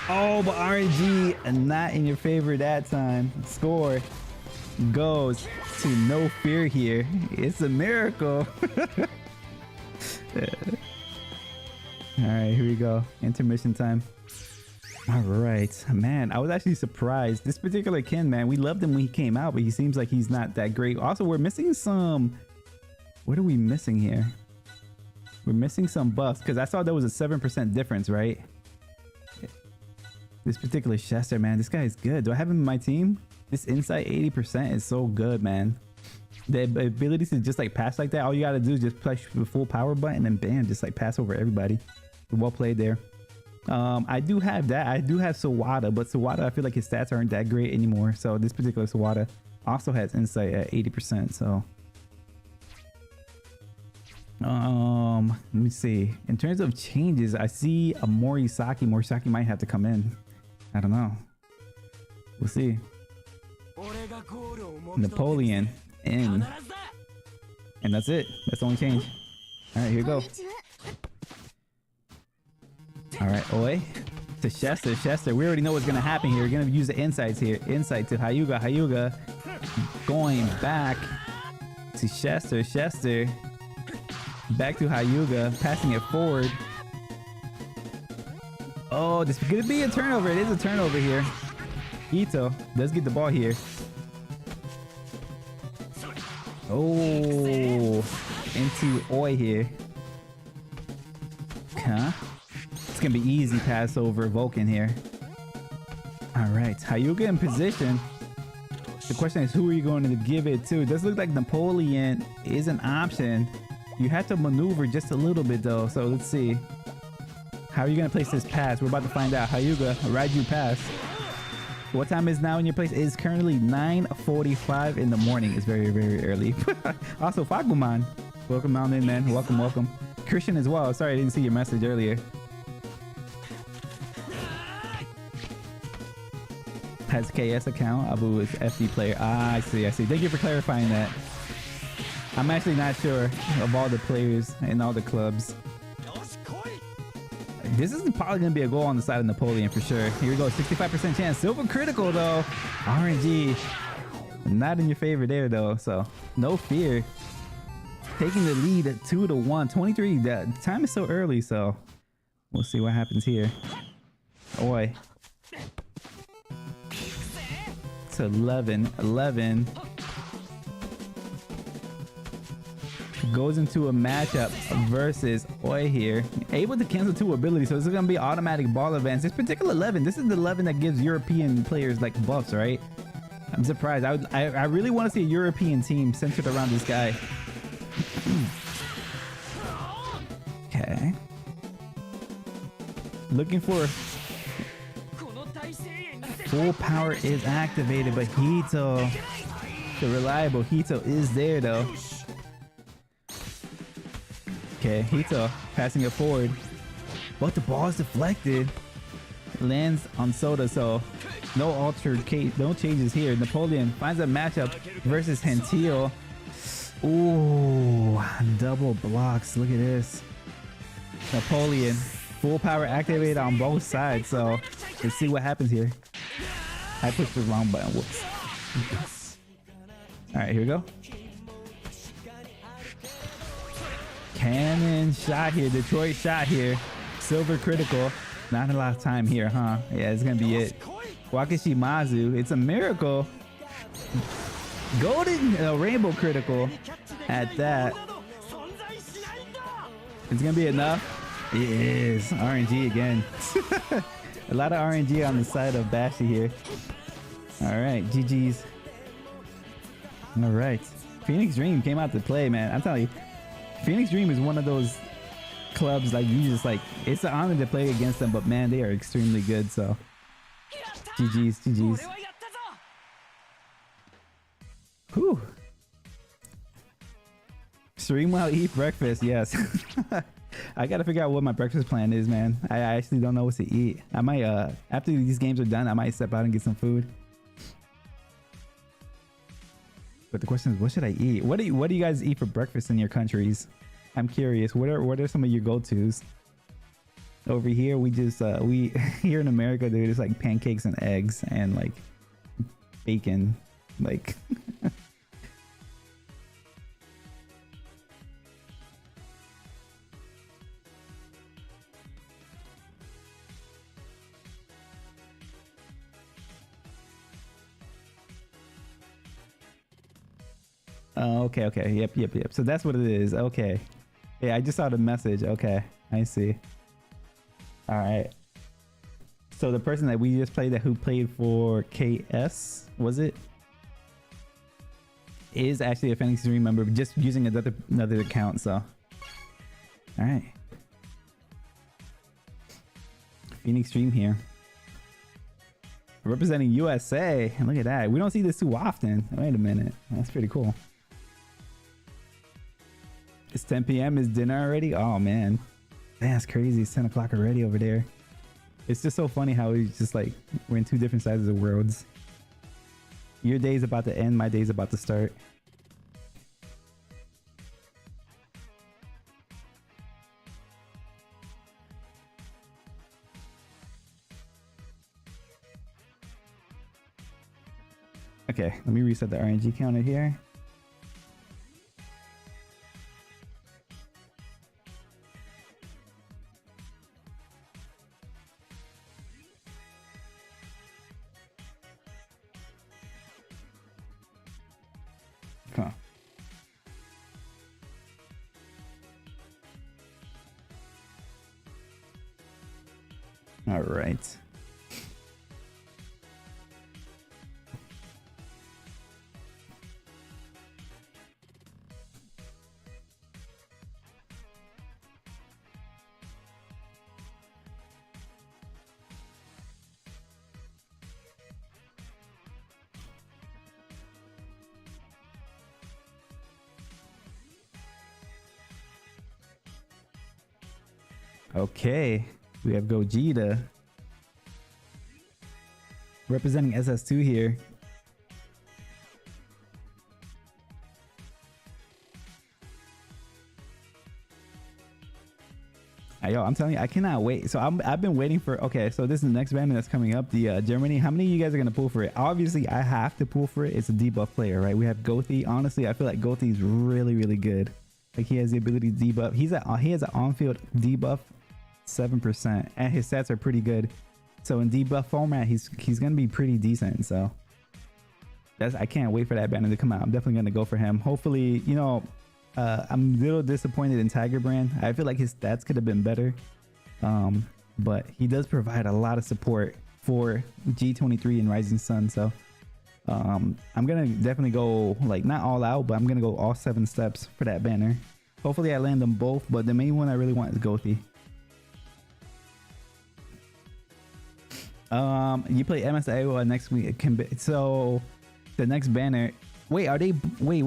Oh, but RNG not in your favor that time. Score goes to No Fear here. It's a miracle. All right, here we go. Intermission time. All right, man, I was actually surprised. This particular Ken, man, we loved him when he came out, but he seems like he's not that great. Also, we're missing some... What are we missing here? We're missing some buffs because I saw there was a 7% difference, right? This particular Chester, man, this guy is good. Do I have him in my team? This insight 80% is so good, man. The ability to just like pass like that, all you gotta do is just push the full power button and bam, just like pass over everybody. Well played there. I do have that. I do have Sawada, but Sawada, I feel like his stats aren't that great anymore. So this particular Sawada also has insight at 80%. So let me see. In terms of changes, I see a Morisaki. Morisaki might have to come in. I don't know. We'll see. Napoleon in. And that's it. That's the only change. All right, here we go. All right, Oi to Chester. Chester, we already know what's gonna happen here. We're gonna use the insights here. Insight to Hyuga. Hyuga going back to Chester. Chester back to Hyuga, passing it forward. Oh, this could be a turnover. It is a turnover here. Ito does get the ball here. Oh, into Oi here. Huh? It's gonna be easy pass over Vulcan here. All right, Hyuga in position. The question is, who are you going to give it to? It does look like Napoleon is an option. You have to maneuver just a little bit though. So let's see. How are you gonna place this pass? We're about to find out. Hyuga, Raiju pass. What time is now in your place? It is currently 9:45 in the morning. It's very, very early. Also, Faguman, welcome on in, man. Welcome, welcome. Christian as well. Sorry, I didn't see your message earlier. Has KS account. Abu is FD player. Ah, I see, I see. Thank you for clarifying that. I'm actually not sure of all the players in all the clubs. This is probably going to be a goal on the side of Napoleon for sure. Here we go. 65% chance. Silver critical though. RNG. Not in your favor there though. So no fear. Taking the lead at 2-1. 23. The time is so early. So we'll see what happens here. Oi. It's 11. Goes into a matchup versus Oi here. Able to cancel 2 abilities, so this is going to be automatic ball advance. This particular 11, this is the 11 that gives European players like buffs, right? I'm surprised. I really want to see a European team centered around this guy. Okay. Looking for... Full power is activated, but Hito, the reliable Hito is there though. Okay, Hito passing it forward, but the ball is deflected. Lands on Soda, so no changes here. Napoleon finds a matchup versus Hentil. Ooh, double blocks. Look at this. Napoleon, full power activated on both sides. So let's see what happens here. I pushed the wrong button. Whoops. All right, here we go. Cannon shot here. Detroit shot here. Silver critical. Not a lot of time here, huh? Yeah, it's gonna be it. Wakashimazu. It's a miracle. Golden rainbow critical at that. It's gonna be enough. It is. RNG again. A lot of RNG on the side of Bashi here. All right, GG's. All right, Phoenix Dream came out to play, man. I'm telling you, Phoenix Dream is one of those clubs like you just like. It's an honor to play against them, but man, they are extremely good. So, GG's. Whew. Stream while eat breakfast. Yes. I gotta figure out what my breakfast plan is, man. I actually don't know what to eat. I might after these games are done, I might step out and get some food. But the question is, what should I eat? What do you guys eat for breakfast in your countries? I'm curious. What are some of your go-tos? Over here, we just we here in America, dude, it's like pancakes and eggs and like bacon, like. Oh, okay. Yep. So that's what it is. Okay. Yeah, I just saw the message. Okay, I see. All right. So the person that we just played, that who played for KS, was it? Is actually a Fenix Dream member, just using another account. So, all right, Phoenix Dream here, representing USA. Look at that. We don't see this too often. Wait a minute, that's pretty cool. It's 10 p.m. Is dinner already? Oh man, that's crazy. It's 10 o'clock already over there. It's just so funny how we just like we're in two different sides of the worlds. Your day's about to end, my day's about to start. Okay, let me reset the RNG counter here. Huh. All right. Okay, we have Gogeta representing SS2 here. Yo, I'm telling you, I cannot wait. So I've been waiting for. Okay, so this is the next banner that's coming up, the Germany. How many of you guys are gonna pull for it? Obviously, I have to pull for it. It's a debuff player, right? We have Gothi. Honestly, I feel like Gothi is really good. Like he has the ability to debuff. He has an on-field debuff 7%, and his stats are pretty good. So in debuff format, he's gonna be pretty decent. So I can't wait for that banner to come out. I'm definitely gonna go for him. Hopefully, you know, I'm a little disappointed in Tiger Brand. I feel like his stats could have been better, but he does provide a lot of support for G23 and Rising Sun. So I'm gonna definitely go, like, not all out, but I'm gonna go all 7 steps for that banner. Hopefully I land them both, but the main one I really want is Gothi. You play MSA next week. So the next banner. Wait, are they? Wait.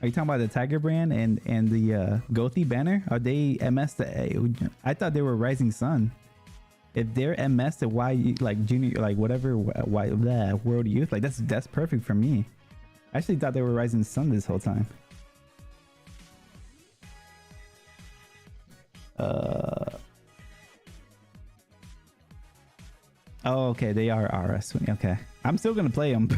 Are you talking about the Tiger Brand and the Gothi banner? Are they MS to A? I thought they were Rising Sun. If they're MS to Y, like junior, like whatever, why World Youth, like that's perfect for me. I actually thought they were Rising Sun this whole time. Oh, okay, they are RS. Okay, I'm still gonna play them.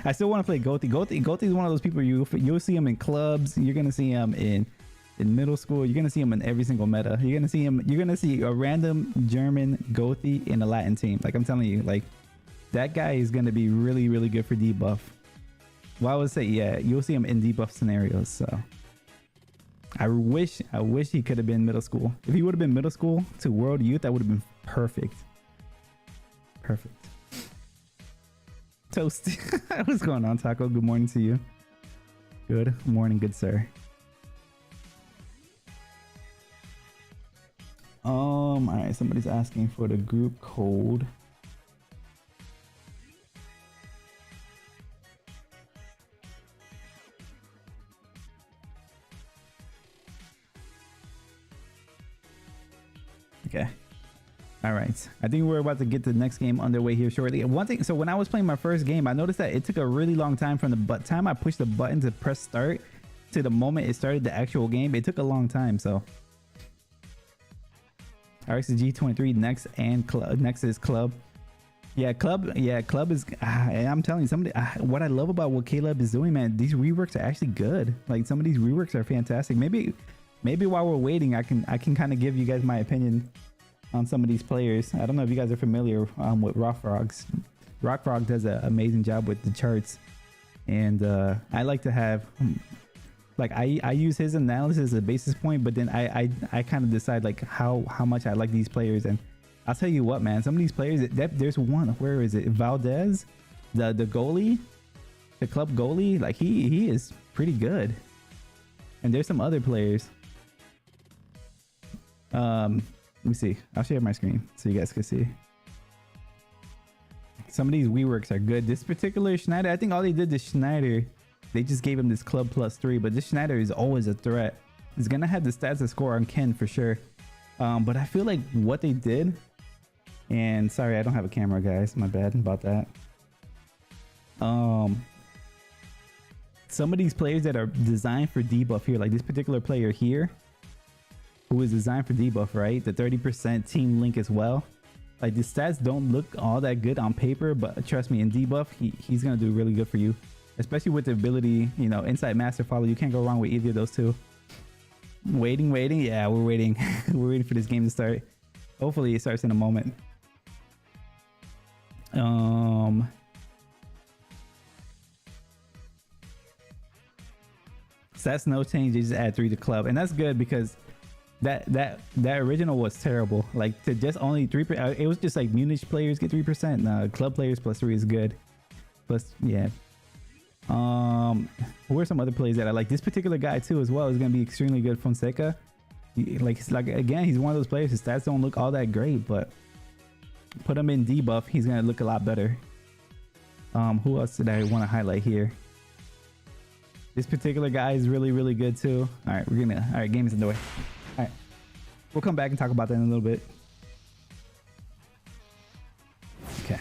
I still want to play Gothi. Gothi is one of those people you'll see him in clubs. You're gonna see him in middle school. You're gonna see him in every single meta. You're gonna see a random German Gothi in a Latin team. Like, I'm telling you, like, that guy is gonna be really good for debuff. Well, I would say, yeah, you'll see him in debuff scenarios. So I wish he could have been middle school. If he would have been middle school to World Youth, that would have been perfect. Perfect. Toast. What's going on, Taco? Good morning to you. Good morning, good sir. All right, somebody's asking for the group code. Okay. All right, I think we're about to get the next game underway here shortly. One thing, so when I was playing my first game, I noticed that it took a really long time from the time I pushed the button to press start to the moment it started the actual game. It took a long time. So RX is G23 next, and next is Club. Yeah, Club is. I'm telling you, somebody. What I love about what Caleb is doing, man, these reworks are actually good. Like, some of these reworks are fantastic. Maybe while we're waiting, I can kind of give you guys my opinion on some of these players. I don't know if you guys are familiar with Rockfrogs. Rockfrog does an amazing job with the charts, and I like to have, like, I use his analysis as a basis point, but then I kind of decide like how much I like these players, and I'll tell you what, man. Some of these players, there's one. Where is it? Valdez, the goalie, the club goalie. Like he is pretty good. And there's some other players. Let me see. I'll share my screen so you guys can see. Some of these WeWorks are good. This particular Schneider, I think all they did to Schneider, they just gave him this club +3. But this Schneider is always a threat. He's gonna have the stats to score on Ken for sure. But I feel like what they did. And sorry, I don't have a camera, guys. My bad about that. Some of these players that are designed for debuff here, like this particular player here, who is designed for debuff, right? The 30% team link as well. Like the stats don't look all that good on paper, but trust me, in debuff, he's gonna do really good for you, especially with the ability, you know, Insight Master Follow. You can't go wrong with either of those two. Waiting. Yeah, we're waiting. We're waiting for this game to start. Hopefully, it starts in a moment. Stats no change. They just add 3 to club, and that's good because that original was terrible. Like to just only 3%. It was just like Munich players get 3%. Nah, club players +3 is good. Plus, yeah. Who are some other plays that I like? This particular guy too as well is going to be extremely good. Fonseca, like again, he's one of those players. His stats don't look all that great, but put him in debuff, he's going to look a lot better. Who else did I want to highlight here? This particular guy is really good too. All right, game is underway. All right, we'll come back and talk about that in a little bit. Okay.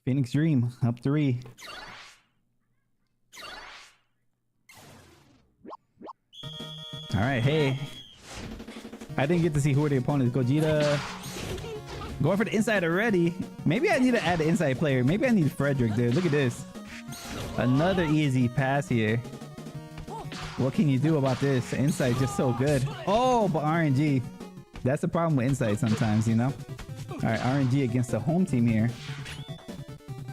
Phoenix Dream up 3. All right, hey. I didn't get to see who are the opponents. Gogeta going for the inside already. Maybe I need to add an inside player. Maybe I need Frederick, dude. Look at this. Another easy pass here. What can you do about this? The inside just so good. Oh, but RNG. That's the problem with insight sometimes, you know? All right, RNG against the home team here.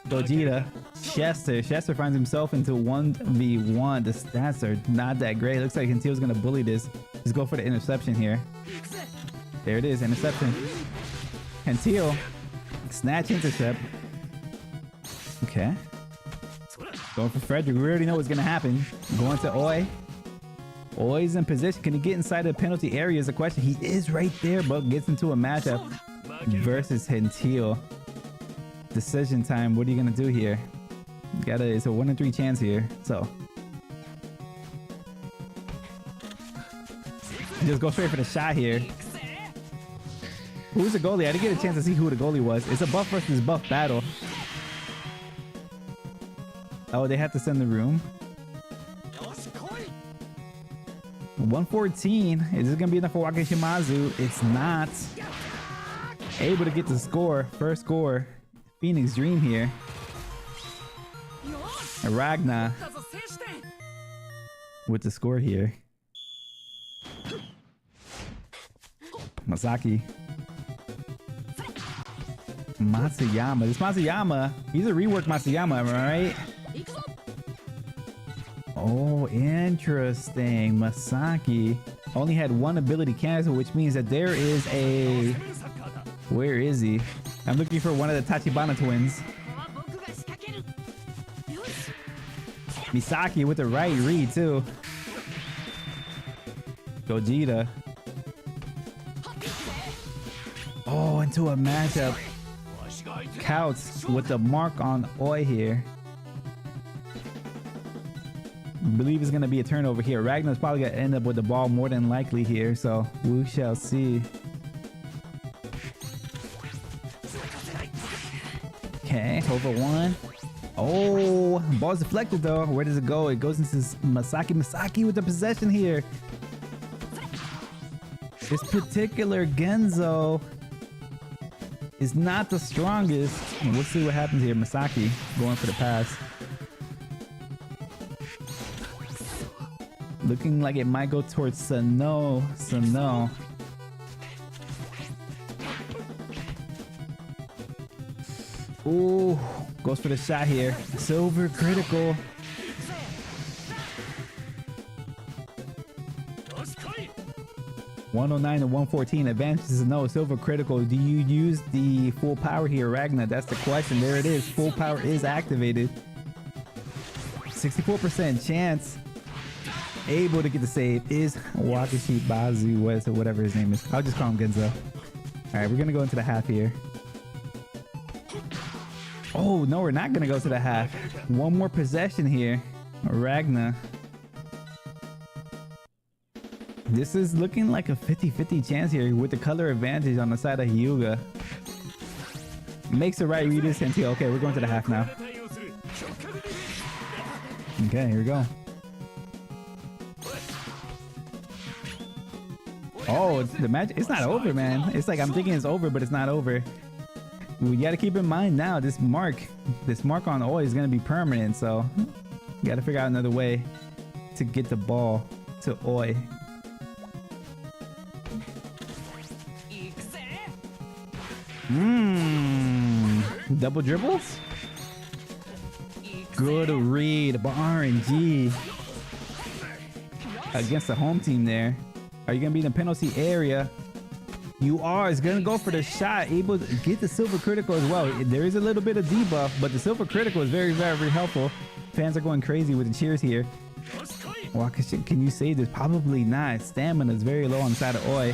Gogeta, Chester finds himself into 1v1. The stats are not that great. Looks like Gentil's gonna bully this. Just go for the interception here. There it is, interception. Gentil, snatch intercept. Okay. Going for Frederick. We already know what's gonna happen. Going to Oi. Oi's in position. Can he get inside the penalty area is the question. He is right there, but gets into a matchup versus Gentil. Decision time. What are you gonna do here? It's a 1 in 3 chance here. So just go straight for the shot here. Who's the goalie? I didn't get a chance to see who the goalie was. It's a buff versus buff battle. Oh, they have to send the room. 114. Is this gonna be enough for Waka Shimazu? It's not. Able to get the score. First score. Phoenix Dream here. Ragna with the score here. Masaki. Matsuyama. This Matsuyama, he's a rework Matsuyama, am I right? Oh, interesting. Masaki only had 1 ability cancel, which means that there is a... Where is he? I'm looking for one of the Tachibana twins. Misaki with the right read too. Gogeta. Oh, into a matchup. Couts with the mark on Oi here. Believe it's gonna be a turnover here. Ragnar's probably gonna end up with the ball more than likely here, so we shall see. Okay, over 1. Oh, ball's deflected though. Where does it go? It goes into Masaki. Masaki with the possession here. This particular Genzo is not the strongest. We'll see what happens here. Masaki going for the pass. Looking like it might go towards Sano. Ooh, goes for the shot here. Silver critical. 109 to 114. Advantage is no. Silver critical. Do you use the full power here, Ragna? That's the question. There it is. Full power is activated. 64% chance. Able to get the save is Wakashi Bazu, whatever his name is. I'll just call him Genzo. All right, we're gonna go into the half here. Oh no, we're not gonna go to the half. One more possession here, Ragna. This is looking like a 50-50 chance here with the color advantage on the side of Hyuga. Makes the right read this into. Okay, we're going to the half now. Okay, here we go. Oh, the match, it's not over, man. It's like I'm thinking it's over, but it's not over. We got to keep in mind now, this mark on Oi is going to be permanent, so you got to figure out another way to get the ball to Oi. Double dribbles? Good read by RNG against the home team there. Are you gonna be in the penalty area? You are. It's gonna go for the shot. Able to get the silver critical as well. There is a little bit of debuff, but the silver critical is very, very, very helpful. Fans are going crazy with the cheers here. Wakashi, can you save this? Probably not. Stamina is very low on the side of Oi.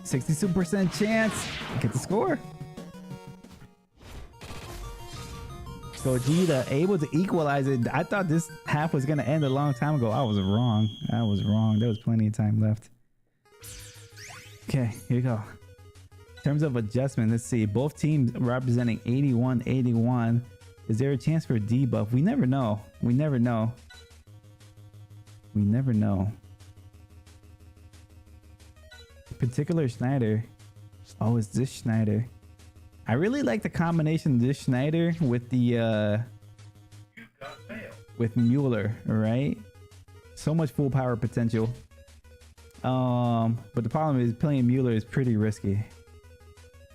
62% chance. Get the score. Gogeta able to equalize it. I thought this half was gonna end a long time ago. I was wrong. There was plenty of time left. Okay, here we go. In terms of adjustment, let's see. Both teams representing 81-81. Is there a chance for a debuff? We never know. We never know. Particular Schneider. Oh, is this Schneider? I really like the combination of this Schneider with the with Mueller, right? So much full power potential. But the problem is playing Mueller is pretty risky.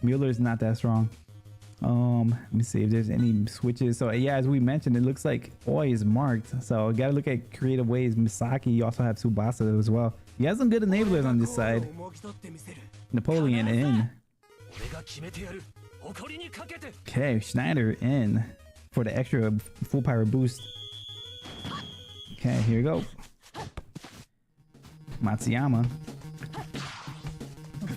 Mueller is not that strong. Let me see if there's any switches. So yeah, as we mentioned, it looks like Oi is marked. So gotta look at creative ways. Misaki, you also have Tsubasa as well. You have some good enablers on this side. Napoleon in. Okay, Schneider in for the extra full power boost. Okay, here we go. Matsuyama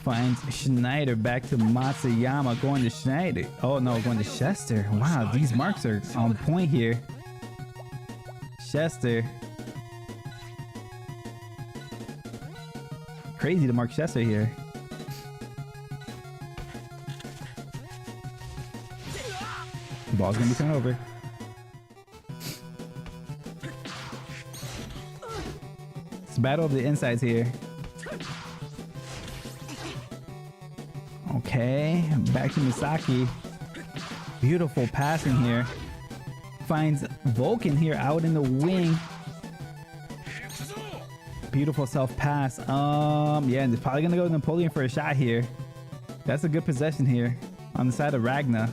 finds Schneider, back to Matsuyama, going to Schneider. Oh no, going to Chester. Wow, these marks are on point here. Chester. Crazy to mark Chester here. The ball's gonna be turned over. It's a battle of the insides here. Okay, back to Misaki. Beautiful passing here. Finds Vulcan here out in the wing. Beautiful self pass. Yeah, and it's probably gonna go to Napoleon for a shot here. That's a good possession here on the side of Ragna.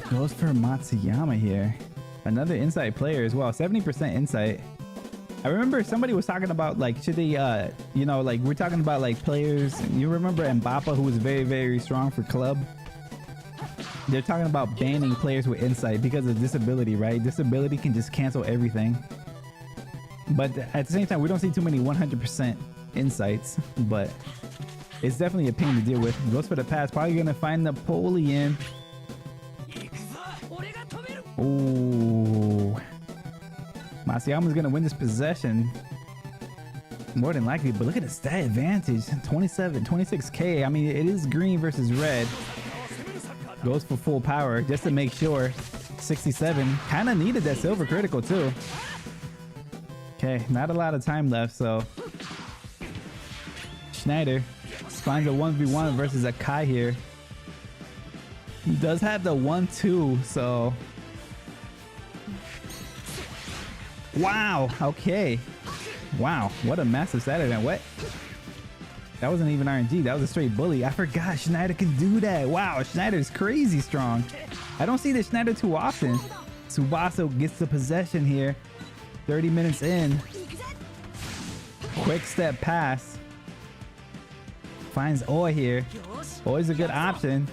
Goes for Matsuyama here. Another insight player as well. 70% insight. I remember somebody was talking about, like, should they, you know, like, we're talking about, like, players. You remember Mbappa, who was very, very strong for club? They're talking about banning players with insight because of disability, right? Disability can just cancel everything. But at the same time, we don't see too many 100% insights, but it's definitely a pain to deal with. Goes for the pass. Probably going to find Napoleon. Ooh. Matsuyama's gonna win this possession more than likely, but look at the stat advantage. 26k. I mean, it is green versus red. Goes for full power just to make sure. 67. Kind of needed that silver critical too. Okay, not a lot of time left, so Schneider finds a 1v1 versus a Kai here. He does have the 1-2, so wow. Okay. Wow. What a massive stat event. What? That wasn't even RNG. That was a straight bully. I forgot Schneider can do that. Wow, Schneider's crazy strong. I don't see the Schneider too often. Tsubasa gets the possession here. 30 minutes in. Quick step pass. Finds Oi here. Oi's a good option.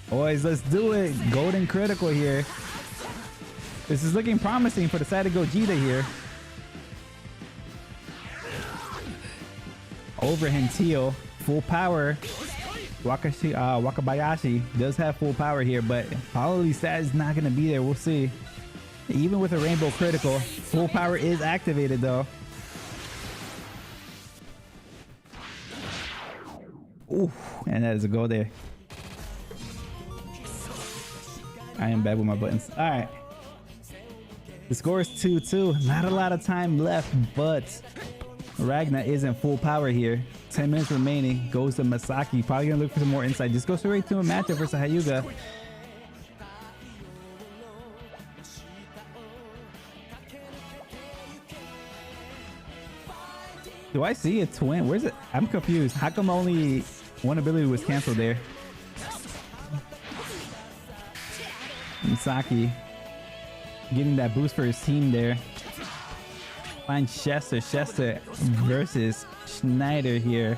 Boys, let's do it. Golden critical here. This is looking promising for the side of Gogeta here. Overhand Teal, full power. Wakabayashi does have full power here, but probably stat is not going to be there. We'll see. Even with a rainbow critical, full power is activated though. Ooh, and that is a goal there. I am bad with my buttons. All right. The score is 2-2. Not a lot of time left, but Ragna is in full power here. 10 minutes remaining. Goes to Masaki. Probably gonna look for some more insight. Just go straight to a matchup versus Hyuga. Do I see a twin? Where's it? I'm confused. How come only one ability was canceled there? Masaki getting that boost for his team there. Find Chester versus Schneider here.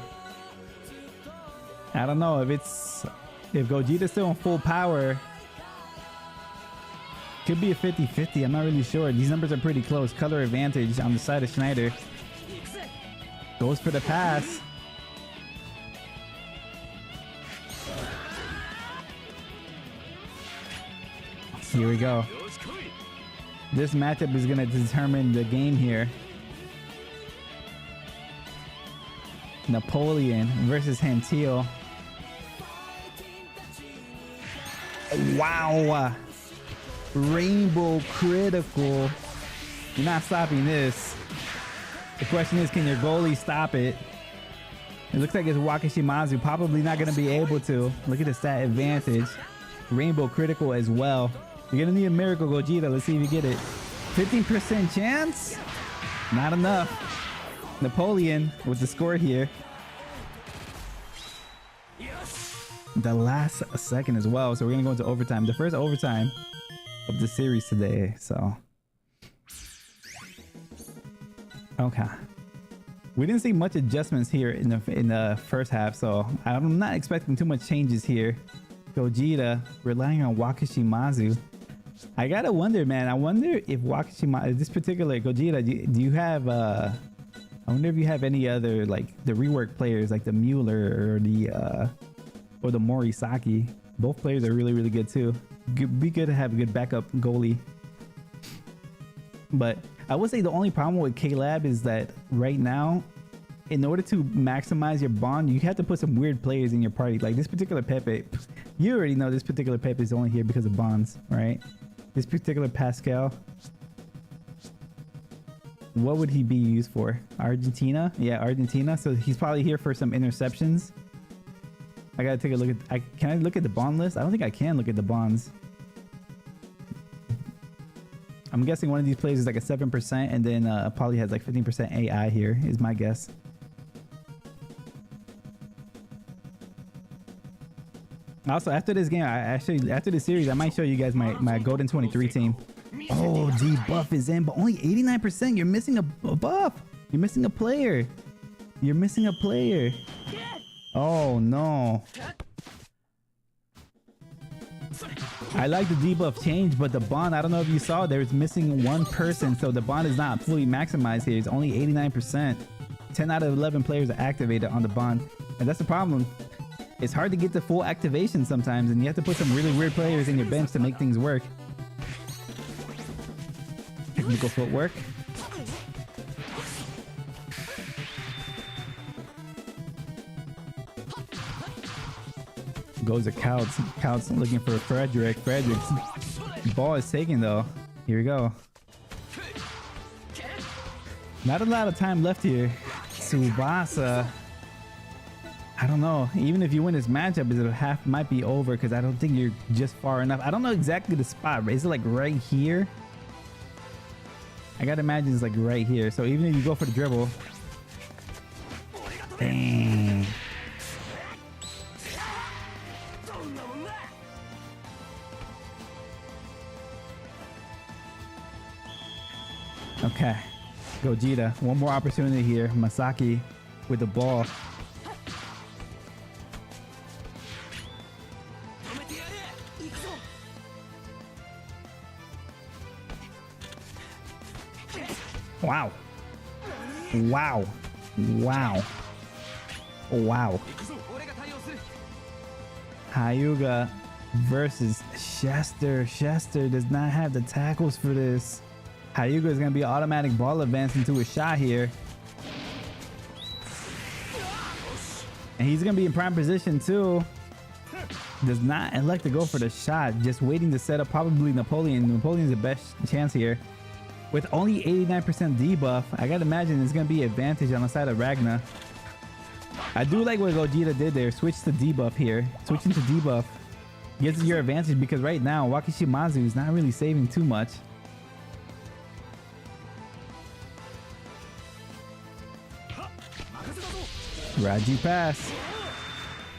I don't know if Gogeta's still in full power. Could be a 50-50. I'm not really sure. These numbers are pretty close. Color advantage on the side of Schneider. Goes for the pass. Here we go. This matchup is going to determine the game here. Napoleon versus Hantil. Wow. Rainbow critical. You're not stopping this. The question is, can your goalie stop it? It looks like it's Wakashimazu. Probably not going to be able to. Look at the stat advantage. Rainbow critical as well. You're going to need a miracle, Gogeta. Let's see if you get it. 15% chance? Not enough. Napoleon with the score here. The last second as well. So we're going to go into overtime. The first overtime of the series today. So, okay. We didn't see much adjustments here in the first half. So I'm not expecting too much changes here. Gogeta relying on Wakashimazu. I gotta wonder, man. I wonder if Wakashimazu, this particular Gogeta, do you have I wonder if you have any other, like the rework players, like the Mueller or the Morisaki. Both players are really, really good too. Be good to have a good backup goalie. But I would say the only problem with K-Lab is that right now, in order to maximize your bond, you have to put some weird players in your party. Like this particular Pepe, you already know this particular Pepe is only here because of bonds, right? This particular Pascal, what would he be used for? Argentina? Yeah, Argentina. So he's probably here for some interceptions. I gotta take a look at, can I look at the bond list? I don't think I can look at the bonds. I'm guessing one of these players is like a 7% and then probably has like 15% AI here is my guess. Also, after this game, after this series, I might show you guys my Golden 23 team. Oh, debuff is in, but only 89%. You're missing a buff. You're missing a player. You're missing a player. Oh, no. I like the debuff change, but the bond, I don't know if you saw, there's missing one person, so the bond is not fully maximized here. It's only 89%. 10 out of 11 players are activated on the bond, and that's the problem. It's hard to get the full activation sometimes, and you have to put some really weird players in your bench to make things work. Technical footwork. Goes to Couts. Couts looking for Frederick. Frederick's ball is taken though. Here we go. Not a lot of time left here. Tsubasa. I don't know. Even if you win this matchup, the half might be over because I don't think you're just far enough. I don't know exactly the spot. Is it like right here? I gotta imagine it's like right here. So even if you go for the dribble, Dang. Okay. Gogeta. One more opportunity here. Masaki with the ball. Wow. Wow. Wow. Wow. Hyuga versus Chester. Chester does not have the tackles for this. Hyuga is going to be automatic ball advance into a shot here. And he's going to be in prime position too. Does not elect to go for the shot. Just waiting to set up probably Napoleon. Napoleon's the best chance here. With only 89% debuff, I gotta imagine it's gonna be advantage on the side of Ragna. I do like what Gogeta did there. Switch to debuff here. Switching to debuff gives you your advantage because right now Wakishimazu is not really saving too much. Raji pass.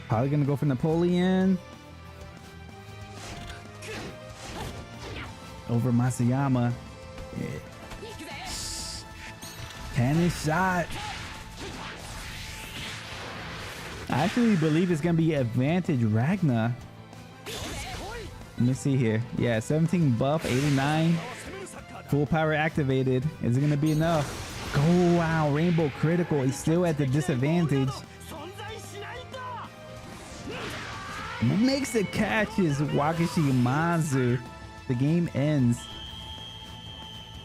Probably gonna go for Napoleon. Over Masayama. Cannon shot. I actually believe it's gonna be advantage Ragna. Let me see here. Yeah, 17 buff, 89. Full power activated. Is it gonna be enough? Go wow, Rainbow critical. He's still at the disadvantage. Makes the catches Wakishimazu. The game ends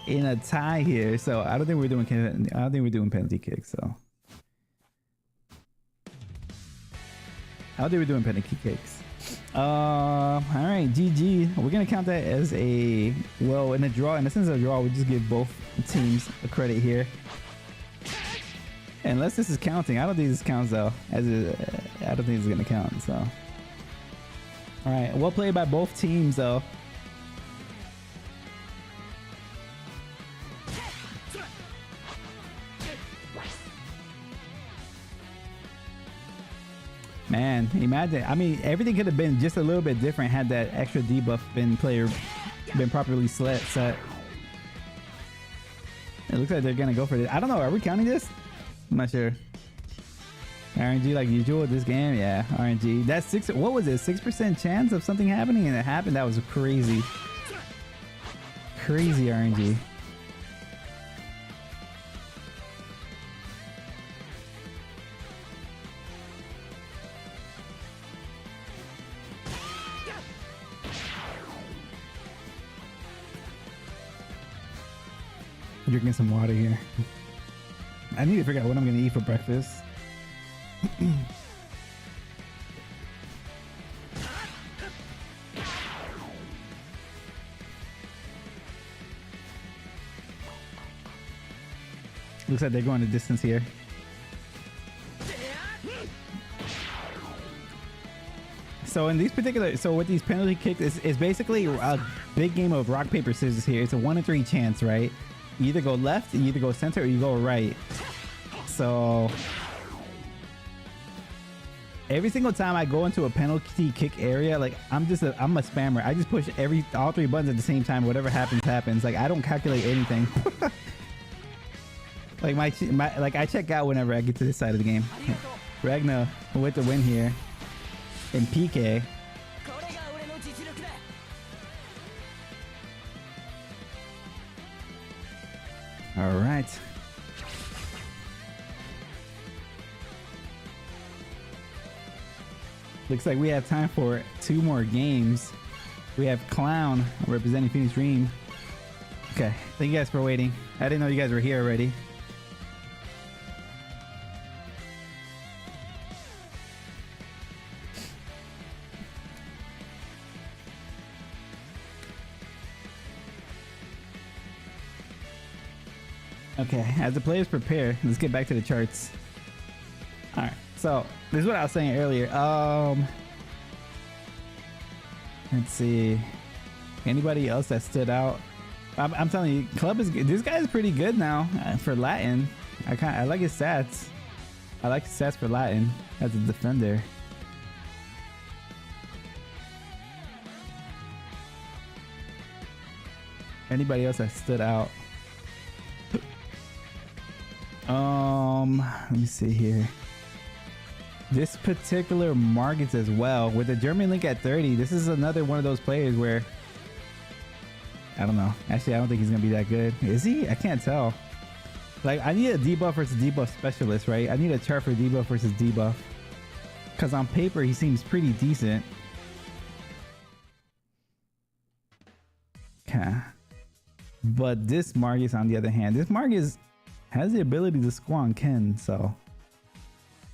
in a tie here, so I don't think we're doing penalty kicks. So I don't think we're doing penalty kicks. All right, GG. We're gonna count that as a in a draw. In the sense of a draw, we just give both teams a credit here. Unless this is counting, I don't think this counts though. I don't think it's gonna count. So, all right, well played by both teams though. Man, imagine. I mean, everything could have been just a little bit different had that extra debuff been properly set. It looks like they're gonna go for this. I don't know. Are we counting this? I'm not sure. RNG like usual this game. Yeah, RNG. That's 6. What was it? 6% chance of something happening, and it happened. That was crazy. Crazy RNG. Drinking some water here. I need to figure out what I'm gonna eat for breakfast. Looks like they're going the distance here. So in these with these penalty kicks, it's basically a big game of rock paper scissors here. It's a 1 in 3 chance, right? You either go left, you either go center, or you go right. So every single time I go into a penalty kick area, like I'm a spammer. I just push all 3 buttons at the same time. Whatever happens. Like I don't calculate anything. Like I check out whenever I get to this side of the game. Ragna with the win here in PK. All right. Looks like we have time for 2 more games. We have Clown representing Phoenix Dream. Okay, thank you guys for waiting. I didn't know you guys were here already. Okay, as the players prepare, let's get back to the charts. All right, so this is what I was saying earlier. Let's see. Anybody else that stood out? I'm telling you, Club is good. This guy is pretty good now for Latin. I like his stats. I like stats for Latin as a defender. Anybody else that stood out? Let me see here. This particular Margits as well, with the German link at 30. This is another one of those players where I don't know. Actually, I don't think he's gonna be that good. Is he? I can't tell. Like, I need a debuff versus debuff specialist, right? I need a chart for debuff versus debuff. Because on paper, he seems pretty decent. Okay. But this Margis, on the other hand, this Margis has the ability to squan Ken, so.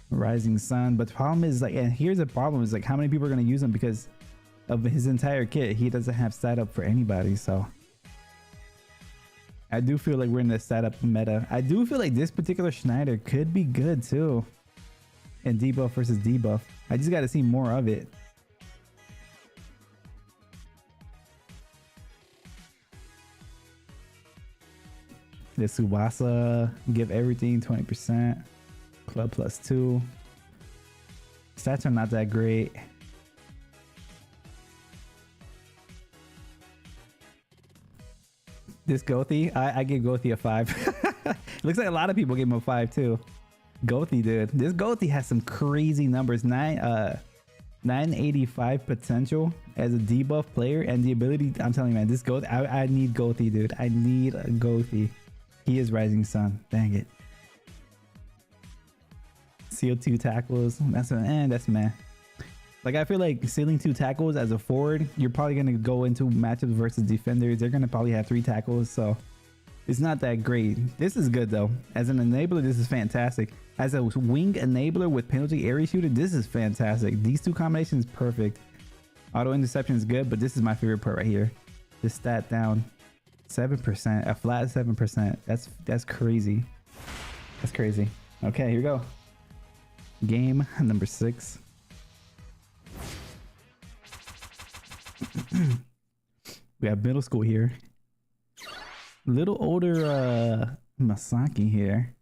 Rising Sun. But the problem is, like, and here's the problem, is like, how many people are going to use him because of his entire kit? He doesn't have stat up for anybody, so. I do feel like we're in the setup meta. I do feel like this particular Schneider could be good too. In debuff versus debuff. I just got to see more of it. The Tsubasa, give everything 20%. Club +2. Stats are not that great. This Gothi, I give Gothi a 5. Looks like a lot of people gave him a 5 too. Gothi, dude. This Gothi has some crazy numbers. 985 potential as a debuff player, and the ability, I'm telling you, man, this Gothi, I need Gothi, dude. I need a Gothi. He is Rising Sun. Dang it. CO2 tackles. That's man. Like, I feel like ceiling 2 tackles as a forward, you're probably going to go into matchups versus defenders. They're going to probably have 3 tackles, so it's not that great. This is good, though. As an enabler, this is fantastic. As a wing enabler with penalty area shooter, this is fantastic. These two combinations, perfect. Auto interception is good, but this is my favorite part right here. This stat down 7%, a flat 7%. That's crazy. That's crazy. Okay, here we go. Game number 6. We have middle school here. Little older Masaki here.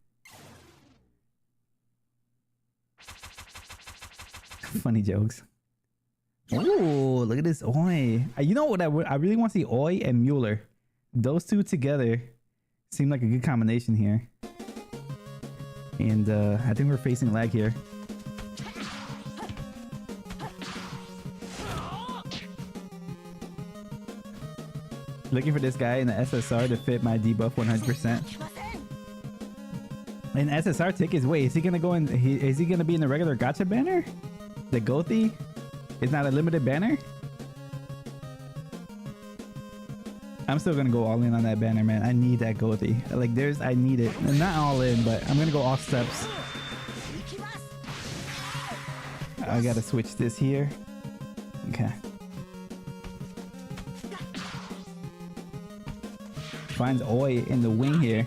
Funny jokes. Oh, look at this Oi. You know what? I really want to see Oi and Mueller. Those two together seem like a good combination here. And I think we're facing lag here. Looking for this guy in the SSR to fit my debuff 100%. And SSR tickets, wait, is he gonna go in? Is he gonna be in the regular gacha banner? The Gothi is not a limited banner? I'm still gonna go all in on that banner, man. I need that Gothi. Like, I need it. And not all in, but I'm gonna go all steps. I gotta switch this here. Okay. Finds Oi in the wing here.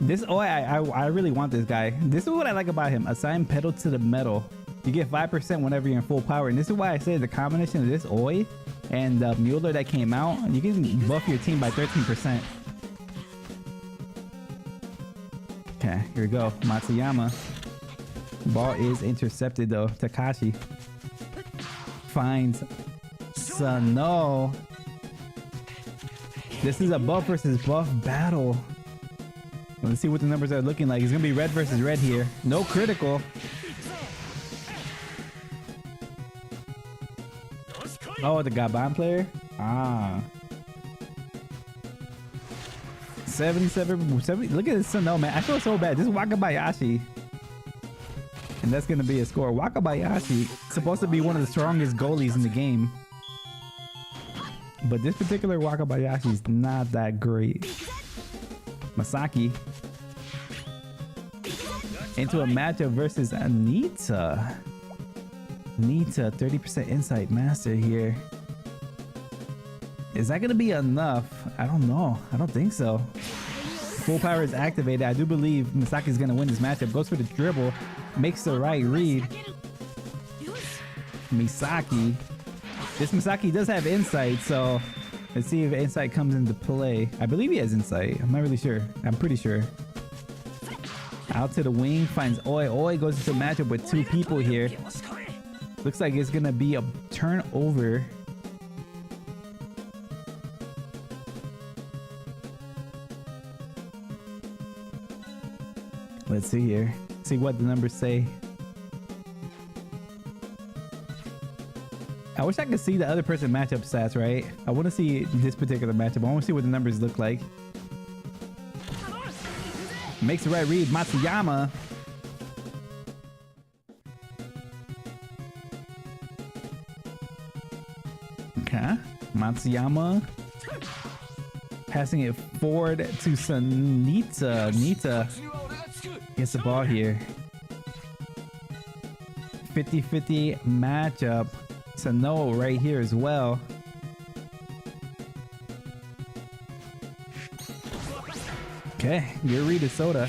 This Oi, I really want this guy. This is what I like about him. Assign pedal to the metal. You get 5% whenever you're in full power. And this is why I say the combination of this Oi and Mueller that came out, you can buff your team by 13%. Okay, here we go. Matsuyama. Ball is intercepted though. Takashi finds Sano. This is a buff versus buff battle. Let's see what the numbers are looking like. It's gonna be red versus red here. No critical. Oh, the Gabon player? Ah. 77, 70. Look at this Sano, man. I feel so bad. This is Wakabayashi. And that's gonna be a score. Wakabayashi, supposed to be one of the strongest goalies in the game. But this particular Wakabayashi is not that great. Masaki into a matchup versus Anita. Anita, 30% insight master here. Is that going to be enough? I don't know. I don't think so. Full power is activated. I do believe Masaki is going to win this matchup. Goes for the dribble. Makes the right read. Misaki. This Misaki does have insight, so let's see if insight comes into play. I believe he has insight. I'm not really sure. I'm pretty sure. Out to the wing, finds Oi. Oi goes into a matchup with two people here. Looks like it's gonna be a turnover. Let's see here. See what the numbers say. I wish I could see the other person matchup stats, right? I want to see this particular matchup. I want to see what the numbers look like. Makes the right read, Matsuyama. Okay, Matsuyama. Passing it forward to Sanita. Nita gets the ball here. 50-50 matchup. Sano right here as well. Okay, good read of Soda.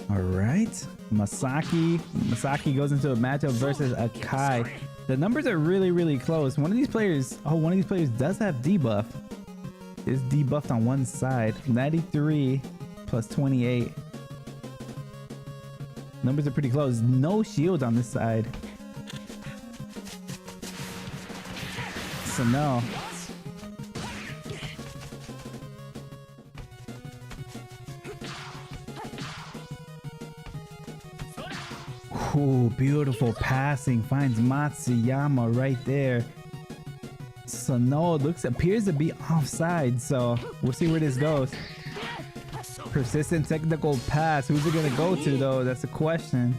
All right, Masaki. Masaki goes into a matchup versus Akai. The numbers are really close. One of these players does have debuff. Is debuffed on one side. 93 plus 28. Numbers are pretty close. No shield on this side. So no. Ooh, beautiful passing. Finds Matsuyama right there. So no, appears to be offside. So we'll see where this goes. Persistent technical pass. Who's it gonna go to though? That's the question.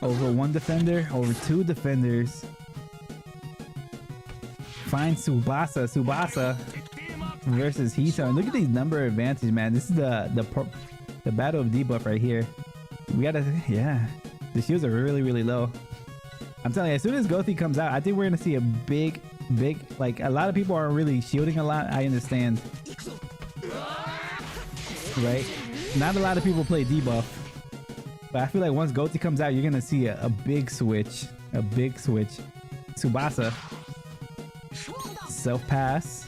Over one defender, over two defenders. Finds Tsubasa. Tsubasa versus Hito. And look at these number advantage, man. This is the battle of debuff right here. We gotta, yeah. The shields are really low. I'm telling you, as soon as Gothi comes out, I think we're gonna see a big, like a lot of people aren't really shielding a lot. I understand, right? Not a lot of people play debuff, but I feel like once Gothi comes out, you're gonna see a big switch, Tsubasa, self pass.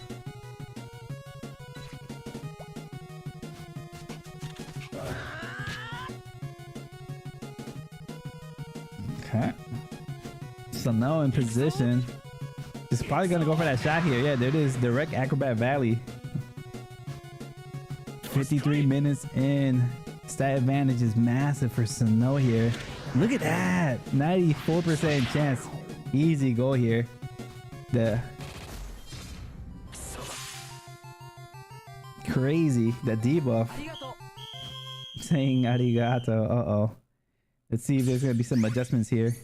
Okay. So now in position. He's probably gonna go for that shot here. Yeah, there it is. Direct Acrobat Valley. 53 minutes in. Stat advantage is massive for Sano here. Look at that. 94% chance. Easy goal here. Crazy. The debuff. Saying arigato. Uh-oh. Let's see if there's gonna be some adjustments here.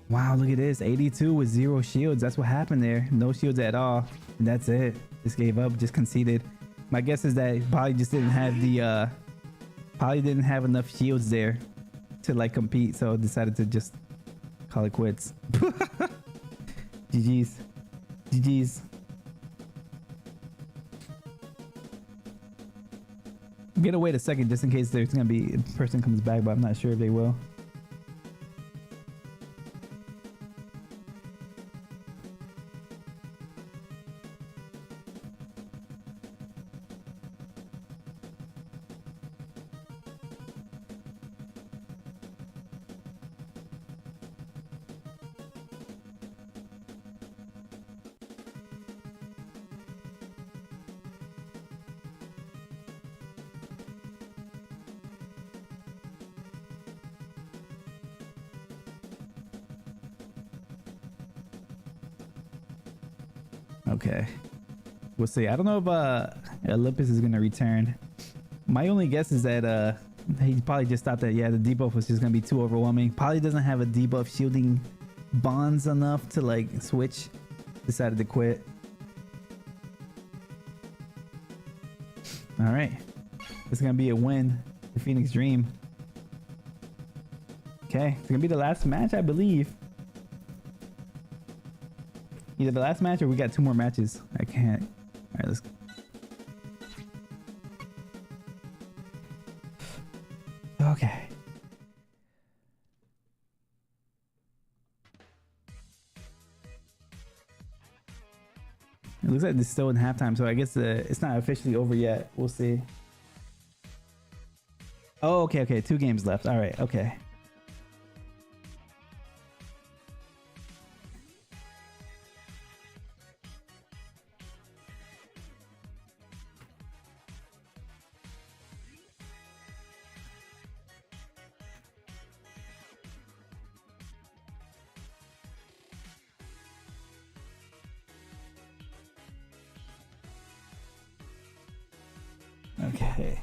Wow, look at this. 82 with 0 shields. That's what happened there. No shields at all. And that's it. Just gave up, just conceded. My guess is that he probably just didn't have the probably didn't have enough shields there to like compete, so decided to just call it quits. GG's. GG's. I'm gonna wait a second just in case there's gonna be a person comes back, but I'm not sure if they will. Okay, we'll see. I don't know if Olympus is gonna return. My only guess is that he probably just thought that, yeah, the debuff was just gonna be too overwhelming. Probably doesn't have a debuff shielding bonds enough to like switch. Decided to quit. All right, it's gonna be a win. The Phoenix Dream. Okay, it's gonna be the last match, I believe. Either the last match or we got 2 more matches. I can't. All right, let's go. Okay. It looks like it's still in halftime, so I guess it's not officially over yet. We'll see. Oh, okay, okay. 2 games left. All right, okay. Okay.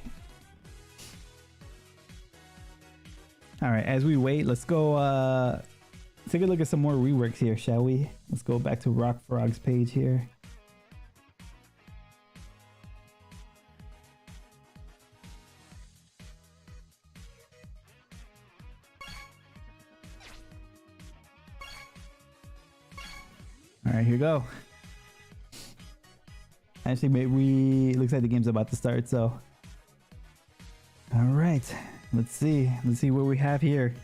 All right, as we wait, let's go take a look at some more reworks here, shall we? Let's go back to Rock Frog's page here. All right, here we go. Actually, maybe looks like the game's about to start, so. All right, let's see what we have here.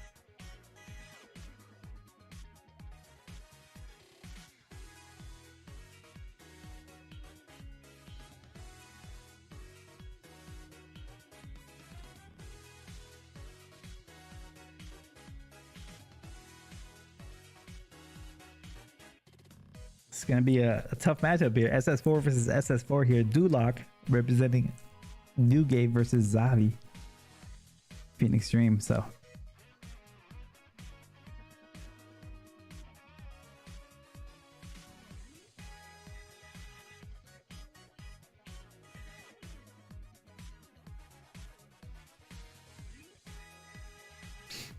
It's gonna be a tough matchup here. SS4 versus SS4 here. Duloc representing Newgate versus Zavi. Phoenix Dream, so.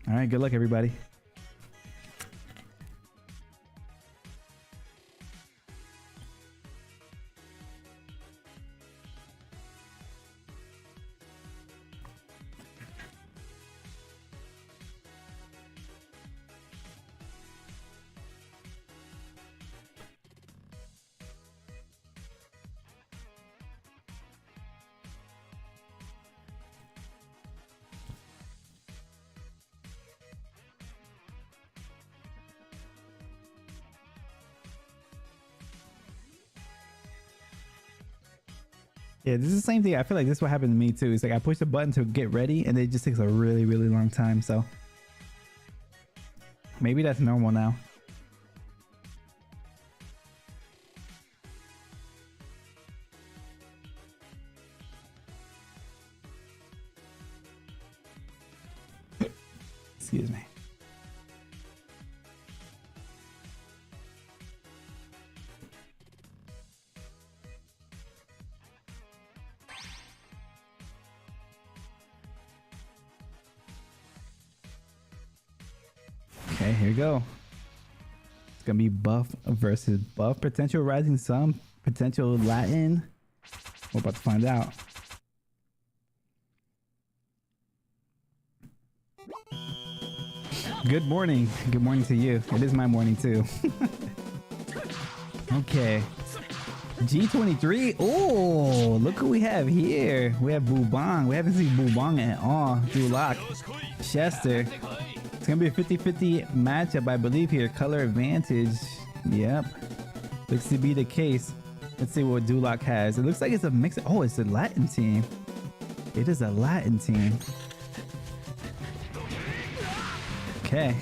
All right, good luck, everybody. Yeah, this is the same thing. I feel like this is what happened to me too. It's like I push the button to get ready and it just takes a really, really long time. So maybe that's normal now. Excuse me. Okay, here we go. It's gonna be buff versus buff. Potential rising sun, potential Latin. We're about to find out. Good morning. Good morning to you. It is my morning too. Okay. G23. Oh, look who we have here. We have Bubong. We haven't seen Bubong at all. Duloc. Chester. It's gonna be a 50-50 matchup, I believe here. Color advantage. Yep. Looks to be the case. Let's see what Duloc has. It looks like it's a mix. Oh, it's a Latin team. It is a Latin team. Okay.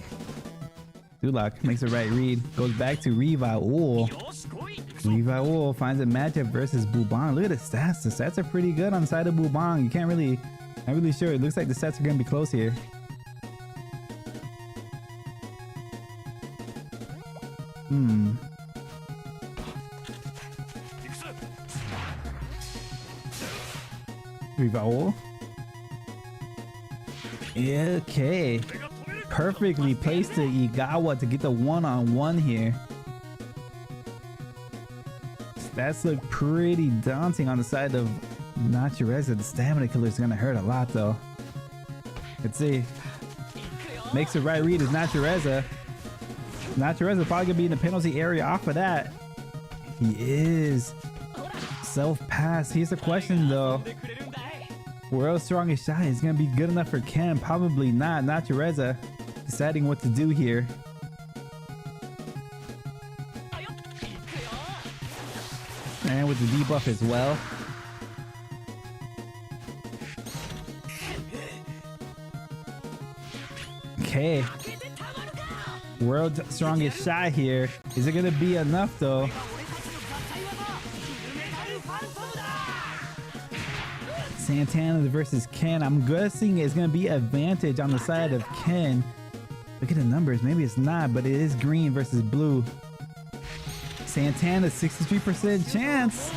Duloc makes the right read. Goes back to Revival. Revival finds a matchup versus Bubong. Look at the stats. The stats are pretty good on the side of Bubong. You can't really, not really sure. It looks like the stats are gonna be close here. Revival. Okay. Perfectly placed to Igawa to get the one-on-one here. Stats look pretty daunting on the side of Natureza. The stamina killer is gonna hurt a lot though. Let's see. Makes the right read is Natureza. Natureza probably gonna be in the penalty area off of that. He is. Self-pass. Here's the question though. World's strongest shot is gonna be good enough for Ken. Probably not. Natureza deciding what to do here. And with the debuff as well. Okay. World's strongest shot here. Is it gonna be enough though? Santana versus Ken. I'm guessing it's gonna be advantage on the side of Ken. Look at the numbers. Maybe it's not, but it is green versus blue. Santana 63% chance.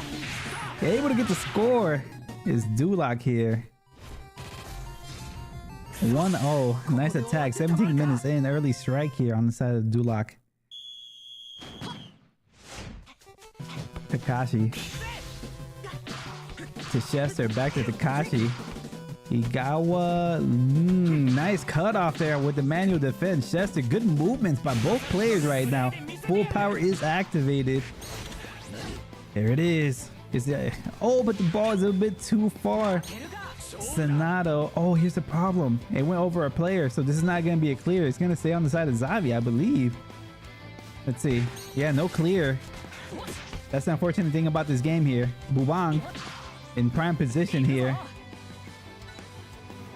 Able to get the score is Dulac here. 1-0. Nice attack. 17 minutes in. Early strike here on the side of Dulac. Takashi. To Chester. Back to Takashi. Igawa. Nice cutoff there with the manual defense. Chester. Good movements by both players right now. Full power is activated. There it is. Oh, but the ball is a bit too far. Sonato. Oh, here's the problem. It went over a player, so this is not going to be a clear. It's going to stay on the side of Xavi, I believe. Let's see. Yeah, no clear. That's the unfortunate thing about this game here. Bubang in prime position here.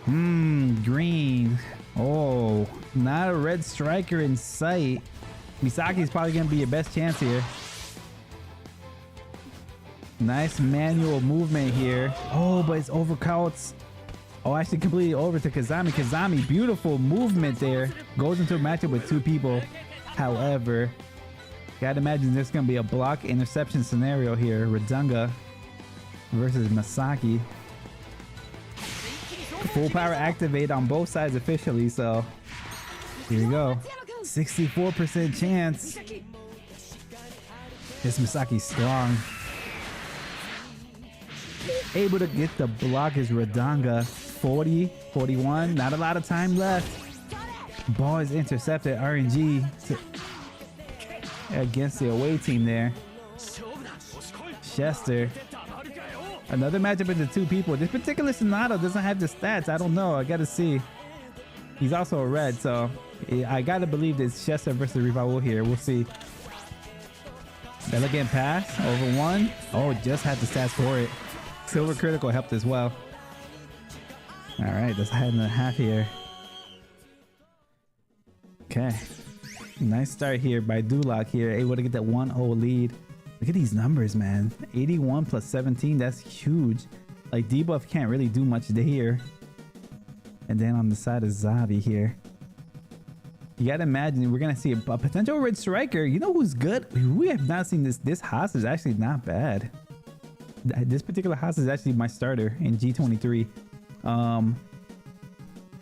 Green. Oh, not a red striker in sight. Misaki is probably going to be your best chance here. Nice manual movement here. Oh, but it's overcounts. Oh, actually completely over to Kazami. Kazami, beautiful movement there. Goes into a matchup with two people. However, gotta imagine there's gonna be a block interception scenario here. Radunga versus Masaki. Full power activate on both sides officially, so here we go. 64% chance. This Masaki's strong. Able to get the block is Radanga. 40, 41. Not a lot of time left. Ball is intercepted. RNG against the away team there. Chester. Another matchup into two people. This particular Sonato doesn't have the stats. I don't know. I gotta see. He's also a red, so I gotta believe it's Chester versus Rivaul here. We'll see. Elegant pass over one. Oh, just had the stats for it. Silver critical helped as well. All right, that's a head and a half here. Okay, nice start here by Dulac here, able to get that 1-0 lead. Look at these numbers, man. 81 plus 17, that's huge. Like debuff can't really do much here. And then on the side of Xavi here, you gotta imagine we're gonna see a potential red striker. You know who's good? We have not seen this. This Haas is actually not bad. This particular Haas is actually my starter in G23. On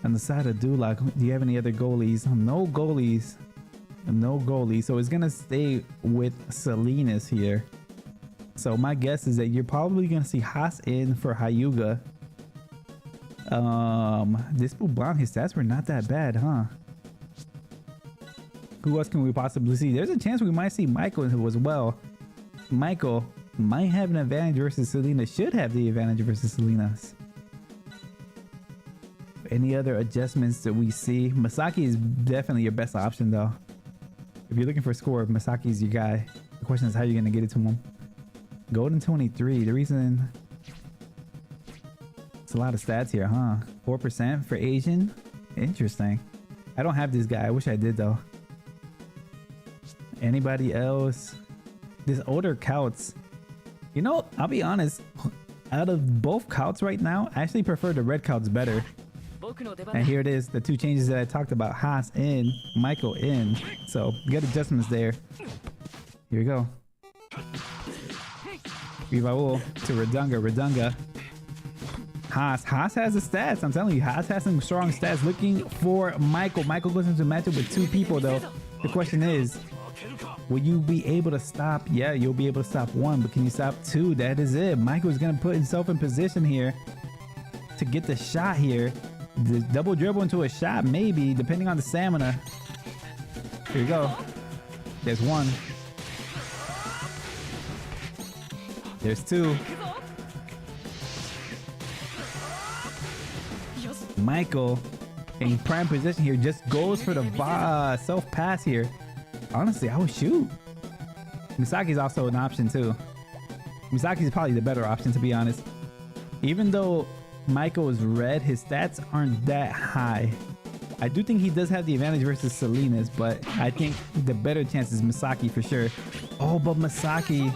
the side of Dulac, do you have any other goalies? No goalies. No goalies. So it's gonna stay with Salinas here. So my guess is that you're probably gonna see Haas in for Hyuga. This Bubang, his stats were not that bad, huh? Who else can we possibly see? There's a chance we might see Michael as well. Michael might have an advantage versus Salinas. Should have the advantage versus Salinas. Any other adjustments that we see? Masaki is definitely your best option though. If you're looking for a score, Masaki is your guy. The question is how you're gonna get it to him. Golden 23. The reason it's a lot of stats here, huh? 4% for Asian. Interesting. I don't have this guy. I wish I did though. Anybody else? This older Couts. You know, I'll be honest. Out of both Couts right now, I actually prefer the red Couts better. And here it is, the two changes that I talked about. Haas in, Michael in. So good adjustments there. Here we go. Rivaul to Radunga. Radunga. Haas. Haas has the stats. I'm telling you, Haas has some strong stats. Looking for Michael. Michael goes into a matchup with two people though. The question is, will you be able to stop? Yeah, you'll be able to stop one, but can you stop two? That is it. Michael is going to put himself in position here to get the shot here. The double dribble into a shot, maybe, depending on the stamina. Here we go. There's one. There's two. Michael in prime position here just goes for the self pass here. Honestly, I would shoot. Misaki's also an option too. Misaki is probably the better option, to be honest. Even though Michael is red, his stats aren't that high. I do think he does have the advantage versus Salinas, but I think the better chance is Misaki for sure. Oh, but Misaki,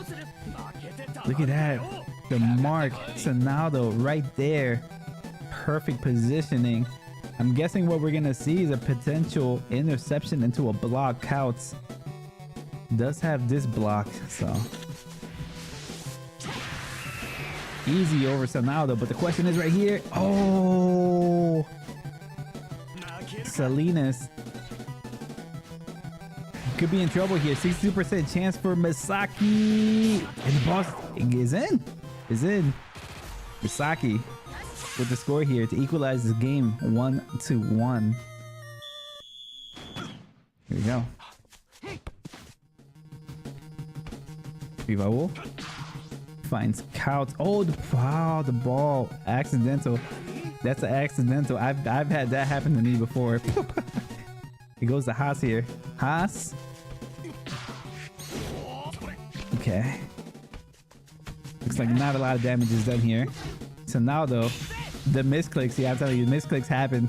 look at that. The mark, Sonaldo right there. Perfect positioning. I'm guessing what we're gonna see is a potential interception into a block. Counts. Does have this block, so easy over Sonaldo. But the question is right here. Oh, Salinas could be in trouble here. 62% chance for Misaki, and the ball is in. Is in. Misaki with the score here to equalize this game 1-1. Here we go. Vivaul finds Couch. Oh, wow, the ball accidental. That's an accidental. I've had that happen to me before. It goes to Haas here. Haas. Okay. Looks like not a lot of damage is done here. So now though, the misclicks, yeah, I'm telling you, misclicks happen.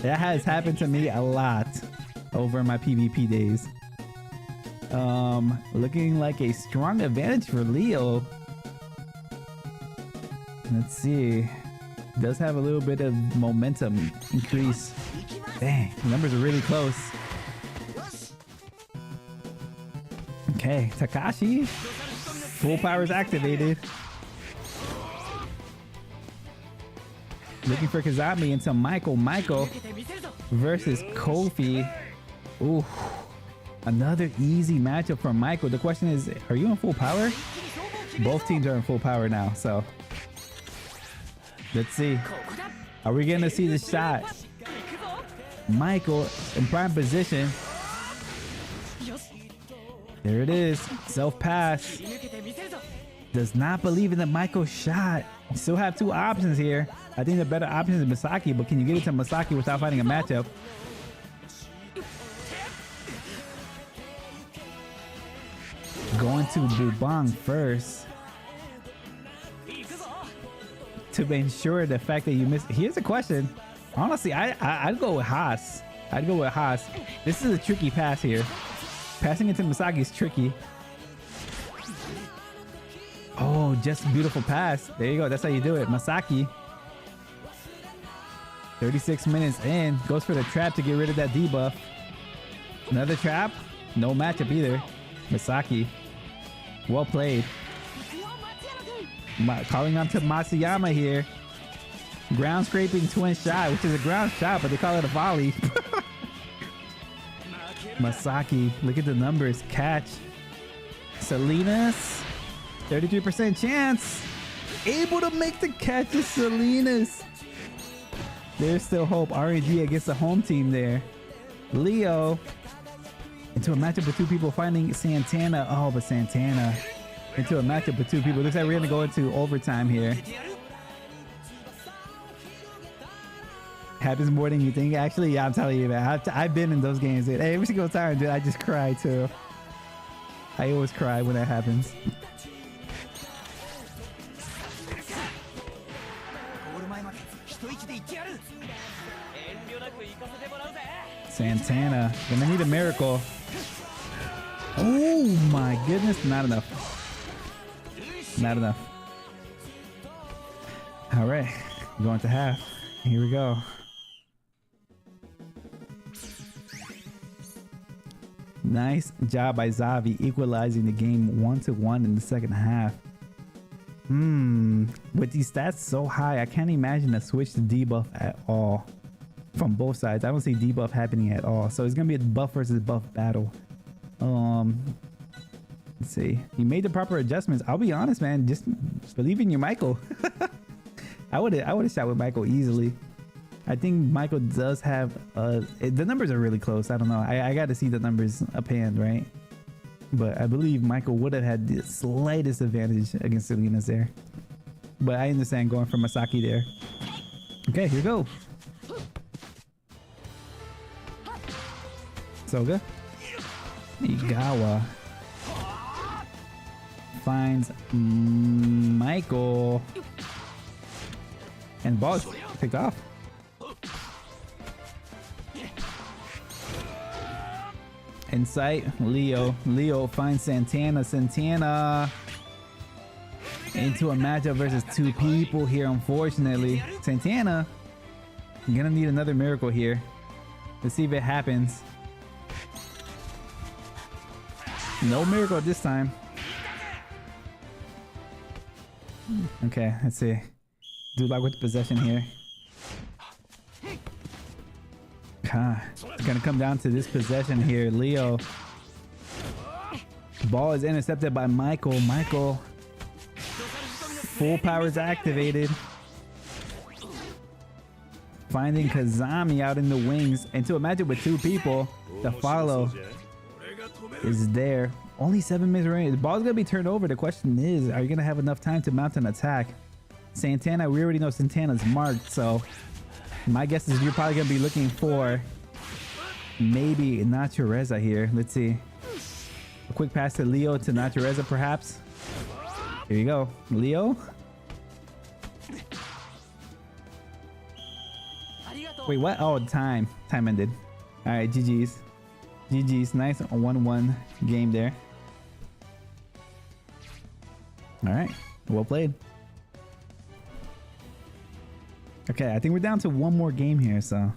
That has happened to me a lot over my PvP days. Looking like a strong advantage for Leo. Let's see. Does have a little bit of momentum increase. Dang, the numbers are really close. Okay, Takashi. Full power is activated. Looking for Kazami into Michael. Michael versus Kofi. Ooh, another easy matchup for Michael. The question is, are you in full power? Both teams are in full power now, so let's see. Are we gonna see the shot? Michael in prime position. There it is. Self-pass. Does not believe in the Michael shot. You still have two options here. I think the better option is Misaki, but can you get it to Misaki without finding a matchup? Going to Bubong first. To ensure the fact that you missed. Here's a question. Honestly, I'd go with Haas. I'd go with Haas. This is a tricky pass here. Passing into Misaki is tricky. Oh, just a beautiful pass. There you go. That's how you do it. Misaki. 36 minutes in. Goes for the trap to get rid of that debuff. Another trap. No matchup either. Misaki. Well played. Calling on to Matsuyama here. Ground scraping twin shot, which is a ground shot, but they call it a volley. Masaki, look at the numbers. Catch. Salinas, 33% chance. Able to make the catch is Salinas. There's still hope. RNG against the home team there. Leo into a matchup with two people finding Santana. Oh, but Santana into a matchup with two people. Looks like we're gonna go into overtime here. Happens more than you think. Actually, yeah, I'm telling you, man. I've been in those games, dude. Every single time, dude, I just cry too. I always cry when that happens. Santana, gonna need a miracle. Oh my goodness, not enough. Not enough. All right, going to half. Here we go. Nice job by Zavi equalizing the game 1-1 in the second half. With these stats so high, I can't imagine a switch to debuff at all from both sides. I don't see debuff happening at all. So it's gonna be a buff versus buff battle. Let's see. You made the proper adjustments. I'll be honest, man. Just believe in your Michael. I would have shot with Michael easily. I think Michael does have the numbers are really close. I don't know. I got to see the numbers up hand, right? But I believe Michael would have had the slightest advantage against Salinas there. But I understand going for Masaki there. Okay, here we go. Soga. Igawa. finds Michael. And ball is picked off. Insight, Leo. Leo finds Santana. Santana into a matchup versus two people here, unfortunately. Santana, I'm gonna need another miracle here. Let's see if it happens. No miracle this time. Okay, let's see. Dulac with the possession here. It's gonna come down to this possession here. Leo. Ball is intercepted by Michael. Michael. Full powers activated. Finding Kazami out in the wings. Into a matchup with two people. The follow is there. Only 7 minutes remaining. The ball's gonna be turned over. The question is, are you gonna have enough time to mount an attack? Santana, we already know Santana's marked, so my guess is you're probably gonna be looking for maybe Natureza here. Let's see. A quick pass to Leo to Natureza, perhaps. Here you go, Leo. Wait, what? Oh, time ended. All right, GG's. GG's. Nice 1-1 game there. All right, well played. Okay, I think we're down to one more game here, so.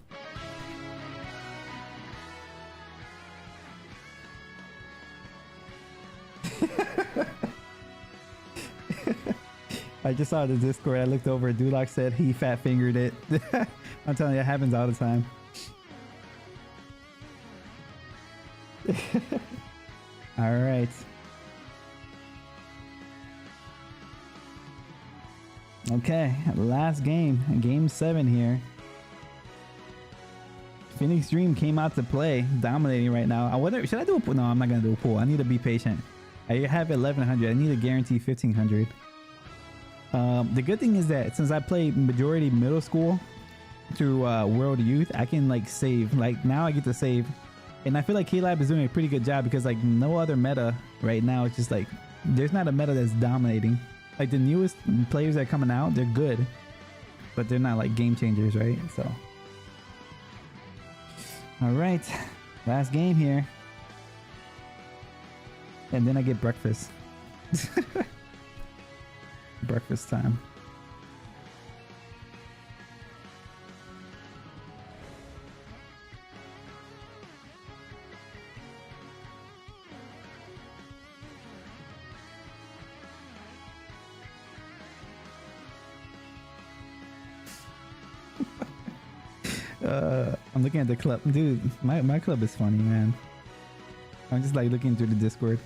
I just saw the Discord. I looked over. Dulac said he fat fingered it. I'm telling you, it happens all the time. All right. Okay, last game, game 7 here. Phoenix Dream came out to play, dominating right now. I wonder, should I do a pool? No, I'm not gonna do a pool. I need to be patient. I have 1100. I need to guarantee 1500. The good thing is that since I played majority middle school through World Youth, I can like save. Like now I get to save, and I feel like K-Lab is doing a pretty good job because like no other meta right now. It's just like there's not a meta that's dominating. Like the newest players that are coming out, they're good, but they're not like game changers, right? So, all right, last game here, and then I get breakfast. Breakfast time. I'm looking at the club, dude. My club is funny, man. I'm just like looking through the Discord.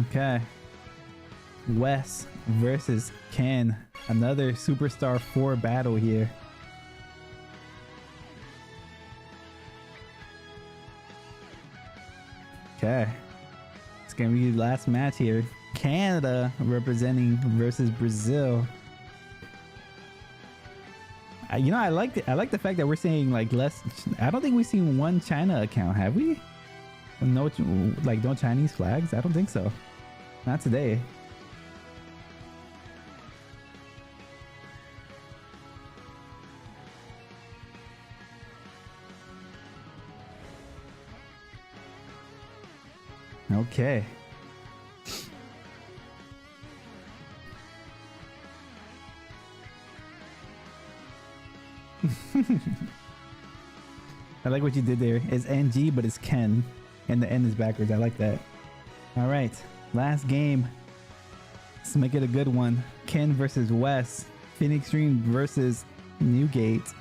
Okay, Wes versus Ken, another Superstar 4 battle here. Okay, it's gonna be the last match here. Canada representing versus Brazil. You know, I like the fact that we're seeing like less. I don't think we've seen one China account, have we? No, like no Chinese flags. I don't think so. Not today. Okay. I like what you did there. It's NG, but it's Ken, and the N is backwards. I like that. All right, last game. Let's make it a good one. Ken versus Wes. Phoenix Dream versus Newgate.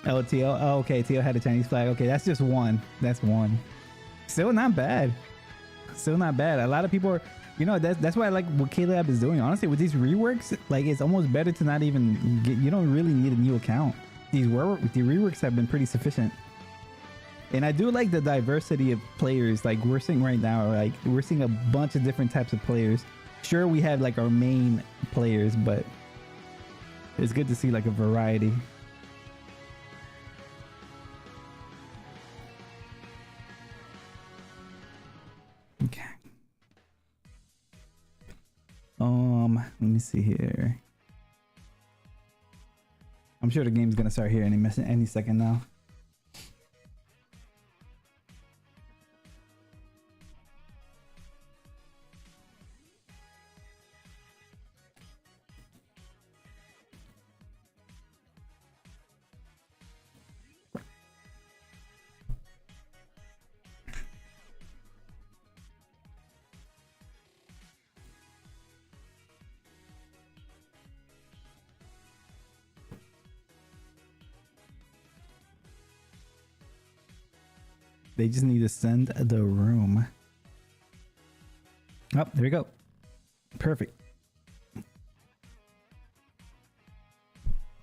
Oh, TL. Oh, okay. TL had a Chinese flag. Okay, that's just one. That's one. Still not bad. Still not bad. A lot of people are, you know, that's why I like what K-Lab is doing. Honestly, with these reworks, like it's almost better to not even get, you don't really need a new account. The reworks have been pretty sufficient. And I do like the diversity of players. Like we're seeing right now, like we're seeing a bunch of different types of players. Sure, we have like our main players, but it's good to see like a variety. Okay. Let me see here. I'm sure the game's gonna start here any second now. They just need to send the room. Oh, there we go. Perfect.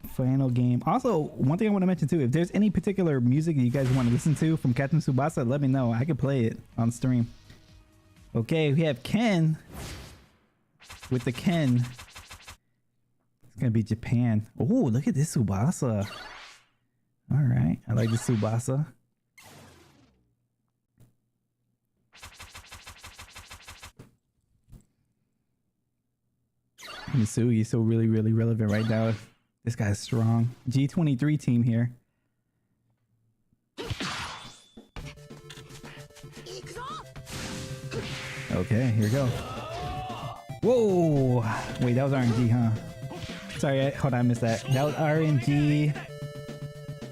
Final game. Also, one thing I want to mention too, if there's any particular music that you guys want to listen to from Captain Tsubasa, let me know. I can play it on stream. Okay, we have Ken. With the Ken. It's going to be Japan. Oh, look at this Tsubasa. All right. I like this Tsubasa. Misugi is so really relevant right now. This guy's strong. G23 team here. Okay, here we go. Whoa! Wait, that was RNG, huh? Sorry, hold on, I missed that. That was RNG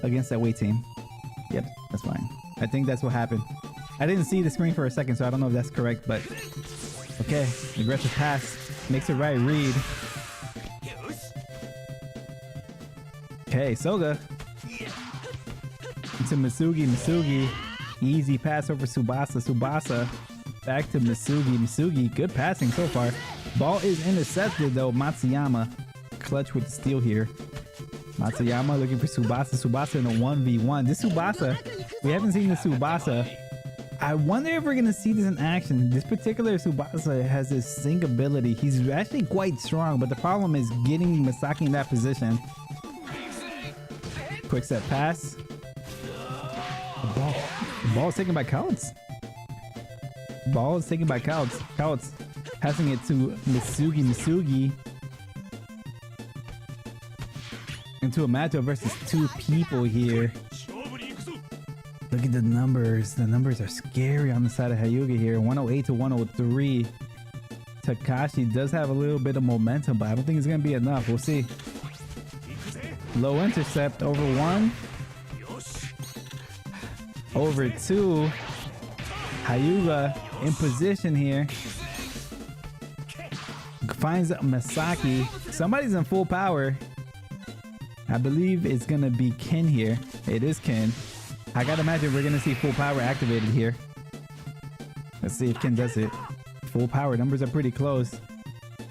against that weight team. Yep, that's fine. I think that's what happened. I didn't see the screen for a second, so I don't know if that's correct, but okay. Aggressive pass. Makes it right read. Okay, Soga. To Misugi. Misugi. Easy pass over Tsubasa. Tsubasa. Back to Misugi. Misugi. Good passing so far. Ball is intercepted though. Matsuyama. Clutch with the steal here. Matsuyama looking for Tsubasa. Tsubasa in a 1v1. This Tsubasa. We haven't seen the Tsubasa. I wonder if we're going to see this in action. This particular Tsubasa has this sync ability. He's actually quite strong, but the problem is getting Masaki in that position. Quick set pass. The ball is taken by Counts. Ball is taken by Counts. Counts passing it to Misugi. Misugi into a matchup versus two people here. Look at the numbers. The numbers are scary on the side of Hyuga here. 108 to 103. Takashi does have a little bit of momentum, but I don't think it's going to be enough. We'll see. Low intercept over 1. Over 2. Hyuga in position here. Finds Masaki. Somebody's in full power. I believe it's going to be Ken here. It is Ken. I gotta imagine we're gonna see full power activated here. Let's see if Ken does it. Full power, numbers are pretty close.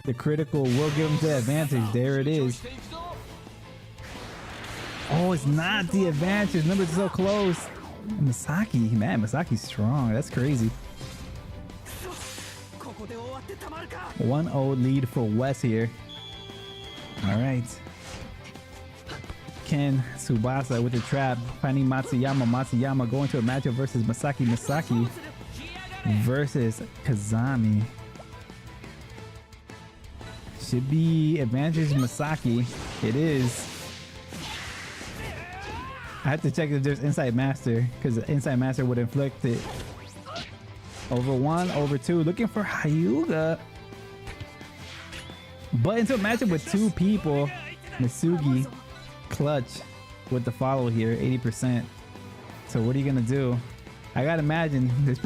The critical will give him the advantage. There it is. Oh, it's not the advantage. Numbers are so close. Masaki, man, Masaki's strong. That's crazy. 1-0 lead for West here. All right. Ken Tsubasa with the trap, finding Matsuyama. Matsuyama going to a matchup versus Masaki. Masaki versus Kazami. Should be advantage Masaki. It is. I have to check if there's Inside Master, because the Inside Master would inflict it. Over 1, over 2. Looking for Hyuga. But into a matchup with two people. Misugi. Clutch with the follow here, 80%. So what are you gonna do? I gotta imagine this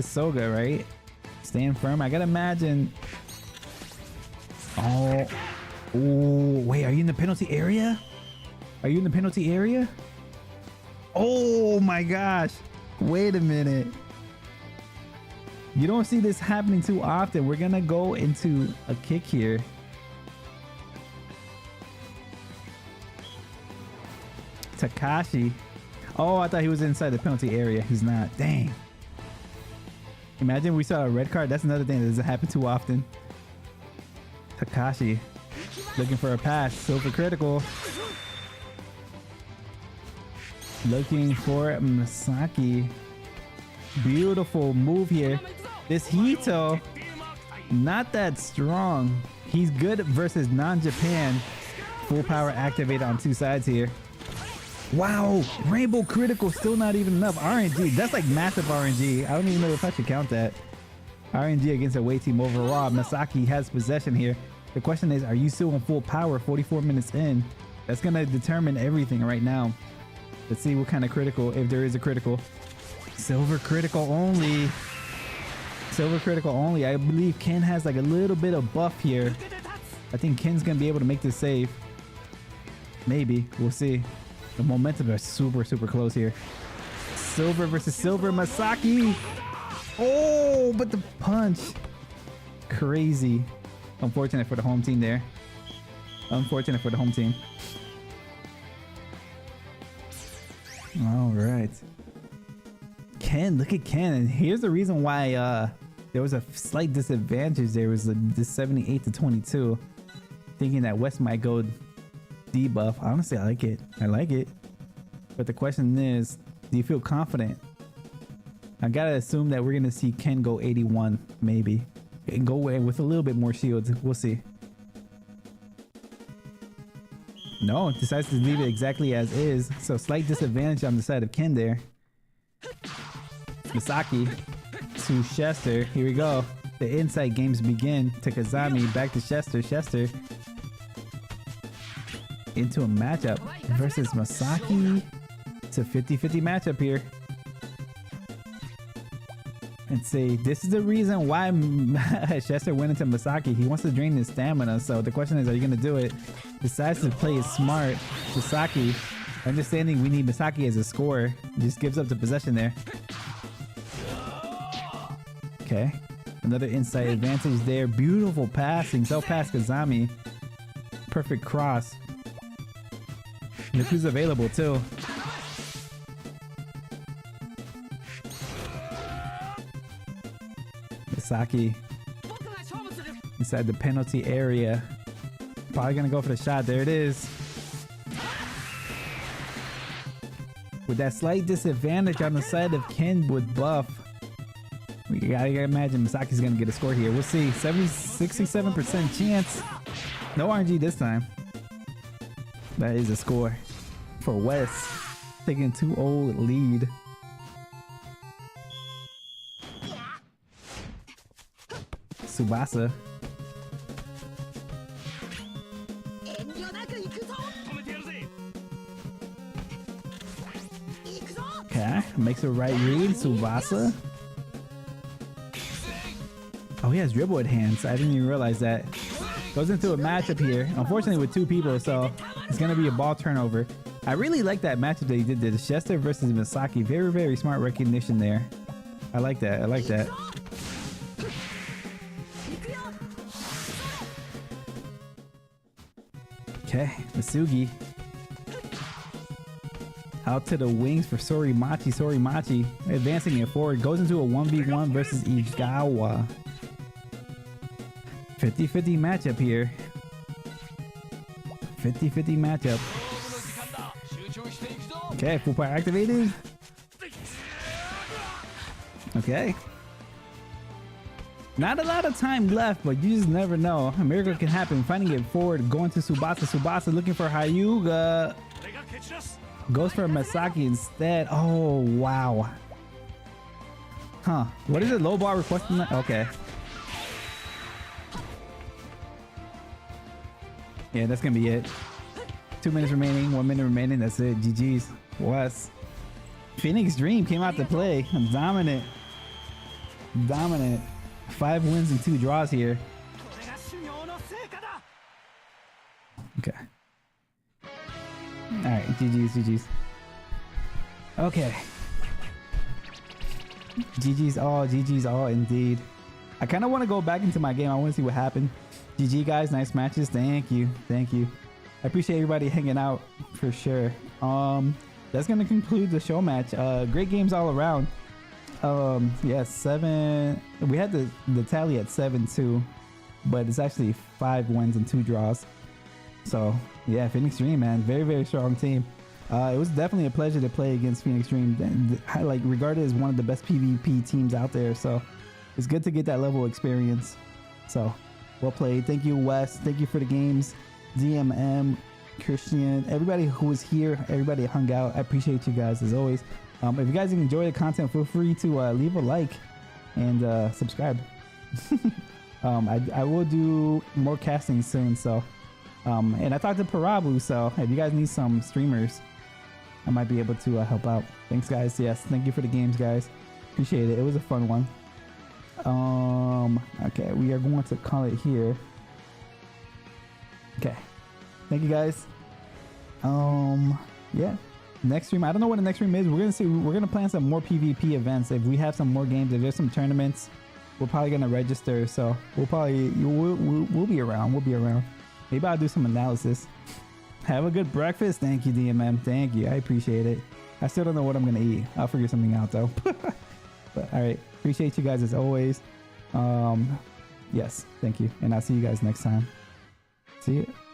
Soga, right? Stand firm. I gotta imagine. Oh, wait, are you in the penalty area? Are you in the penalty area? Oh my gosh! Wait a minute. You don't see this happening too often. We're gonna go into a kick here. Takashi. Oh, I thought he was inside the penalty area. He's not. Dang. Imagine we saw a red card. That's another thing that doesn't happen too often. Takashi looking for a pass. Silver critical. Looking for Masaki. Beautiful move here. This Hito, not that strong. He's good versus non-Japan. Full power activated on two sides here. Wow, rainbow critical, still not even enough. RNG, that's like massive RNG. I don't even know if I should count that. RNG against a away team overall. Masaki has possession here. The question is, are you still on full power 44 minutes in? That's gonna determine everything right now. Let's see what kind of critical, if there is a critical. Silver critical only. Silver critical only. I believe Ken has like a little bit of buff here. I think Ken's gonna be able to make this save. Maybe, we'll see. The momentum is super close here. Silver versus silver, Masaki. Oh, but the punch. Crazy. Unfortunate for the home team there. Unfortunate for the home team. All right. Ken, look at Ken. And here's the reason why there was a slight disadvantage. There was the 78 to 22. Thinking that West might go debuff. Honestly, I like it. I like it. But the question is, do you feel confident? I gotta assume that we're gonna see Ken go 81, maybe. And go away with a little bit more shields. We'll see. No, decides to leave it exactly as is. So slight disadvantage on the side of Ken there. Misaki to Chester. Here we go. The inside games begin. To Kazami, back to Chester. Chester into a matchup versus Masaki. It's a 50-50 matchup here. And say this is the reason why Chester went into Masaki. He wants to drain his stamina. So the question is, are you gonna do it? Decides to play it smart. Misaki, understanding we need Misaki as a scorer, just gives up the possession there. Okay, another inside advantage there. Beautiful passing. Self pass Kazami. Perfect cross. Look who's available too. Misaki inside the penalty area. Probably gonna go for the shot. There it is. With that slight disadvantage on the side of Ken with buff. We gotta imagine Misaki's gonna get a score here. We'll see. 67% chance. No RNG this time. That is a score for West. Taking 2-0 lead. Tsubasa. Okay, makes a right read. Tsubasa. Oh, he has dribble at hands. I didn't even realize that. Goes into a matchup here. Unfortunately with two people, so it's gonna be a ball turnover. I really like that matchup that he did there. The Chester versus Misaki. Very smart recognition there. I like that. I like that. Okay, Masugi. Out to the wings for Sorimachi. Sorimachi advancing it forward. Goes into a 1v1 versus Igawa. 50-50 matchup here. 50-50 matchup. Okay, full power activated. Okay. Not a lot of time left, but you just never know. A miracle can happen. Finding it forward, going to Tsubasa. Tsubasa looking for Hyuga. Goes for Masaki instead. Oh, wow. Huh. What is it? Low ball requesting that? Okay. Yeah, that's going to be it. 2 minutes remaining. 1 minute remaining. That's it. GG's. West. Phoenix Dream came out to play. Dominant. Dominant. 5 wins and 2 draws here. Okay. Alright, GG's. Okay. GG's all indeed. I kind of want to go back into my game. I want to see what happened. GG guys, nice matches. Thank you. I appreciate everybody hanging out for sure. That's gonna conclude the show match. Great games all around. Yeah, 7. We had the tally at 7-2, but it's actually 5 wins and 2 draws. So yeah, Phoenix Dream, man, very strong team. It was definitely a pleasure to play against Phoenix Dream, like regarded as one of the best PvP teams out there. So it's good to get that level experience. So well played. Thank you, Wes. Thank you for the games. DMM, Christian, everybody who was here, everybody that hung out. I appreciate you guys as always. If you guys enjoy the content, feel free to leave a like and subscribe. I will do more casting soon. So, and I talked to Parabu. So if you guys need some streamers, I might be able to help out. Thanks, guys. Yes, thank you for the games, guys. Appreciate it. It was a fun one. Okay, we are going to call it here. Okay, thank you, guys. Yeah, next stream, I don't know what the next stream is. We're gonna see. We're gonna plan some more PvP events. If we have some more games, if there's some tournaments, we're probably gonna register. So we'll probably we'll be around. We'll be around. Maybe I'll do some analysis. Have a good breakfast. Thank you, DMM. Thank you. I appreciate it. I still don't know what I'm gonna eat. I'll figure something out though. But all right, appreciate you guys as always. Yes, thank you, and I'll see you guys next time. See you.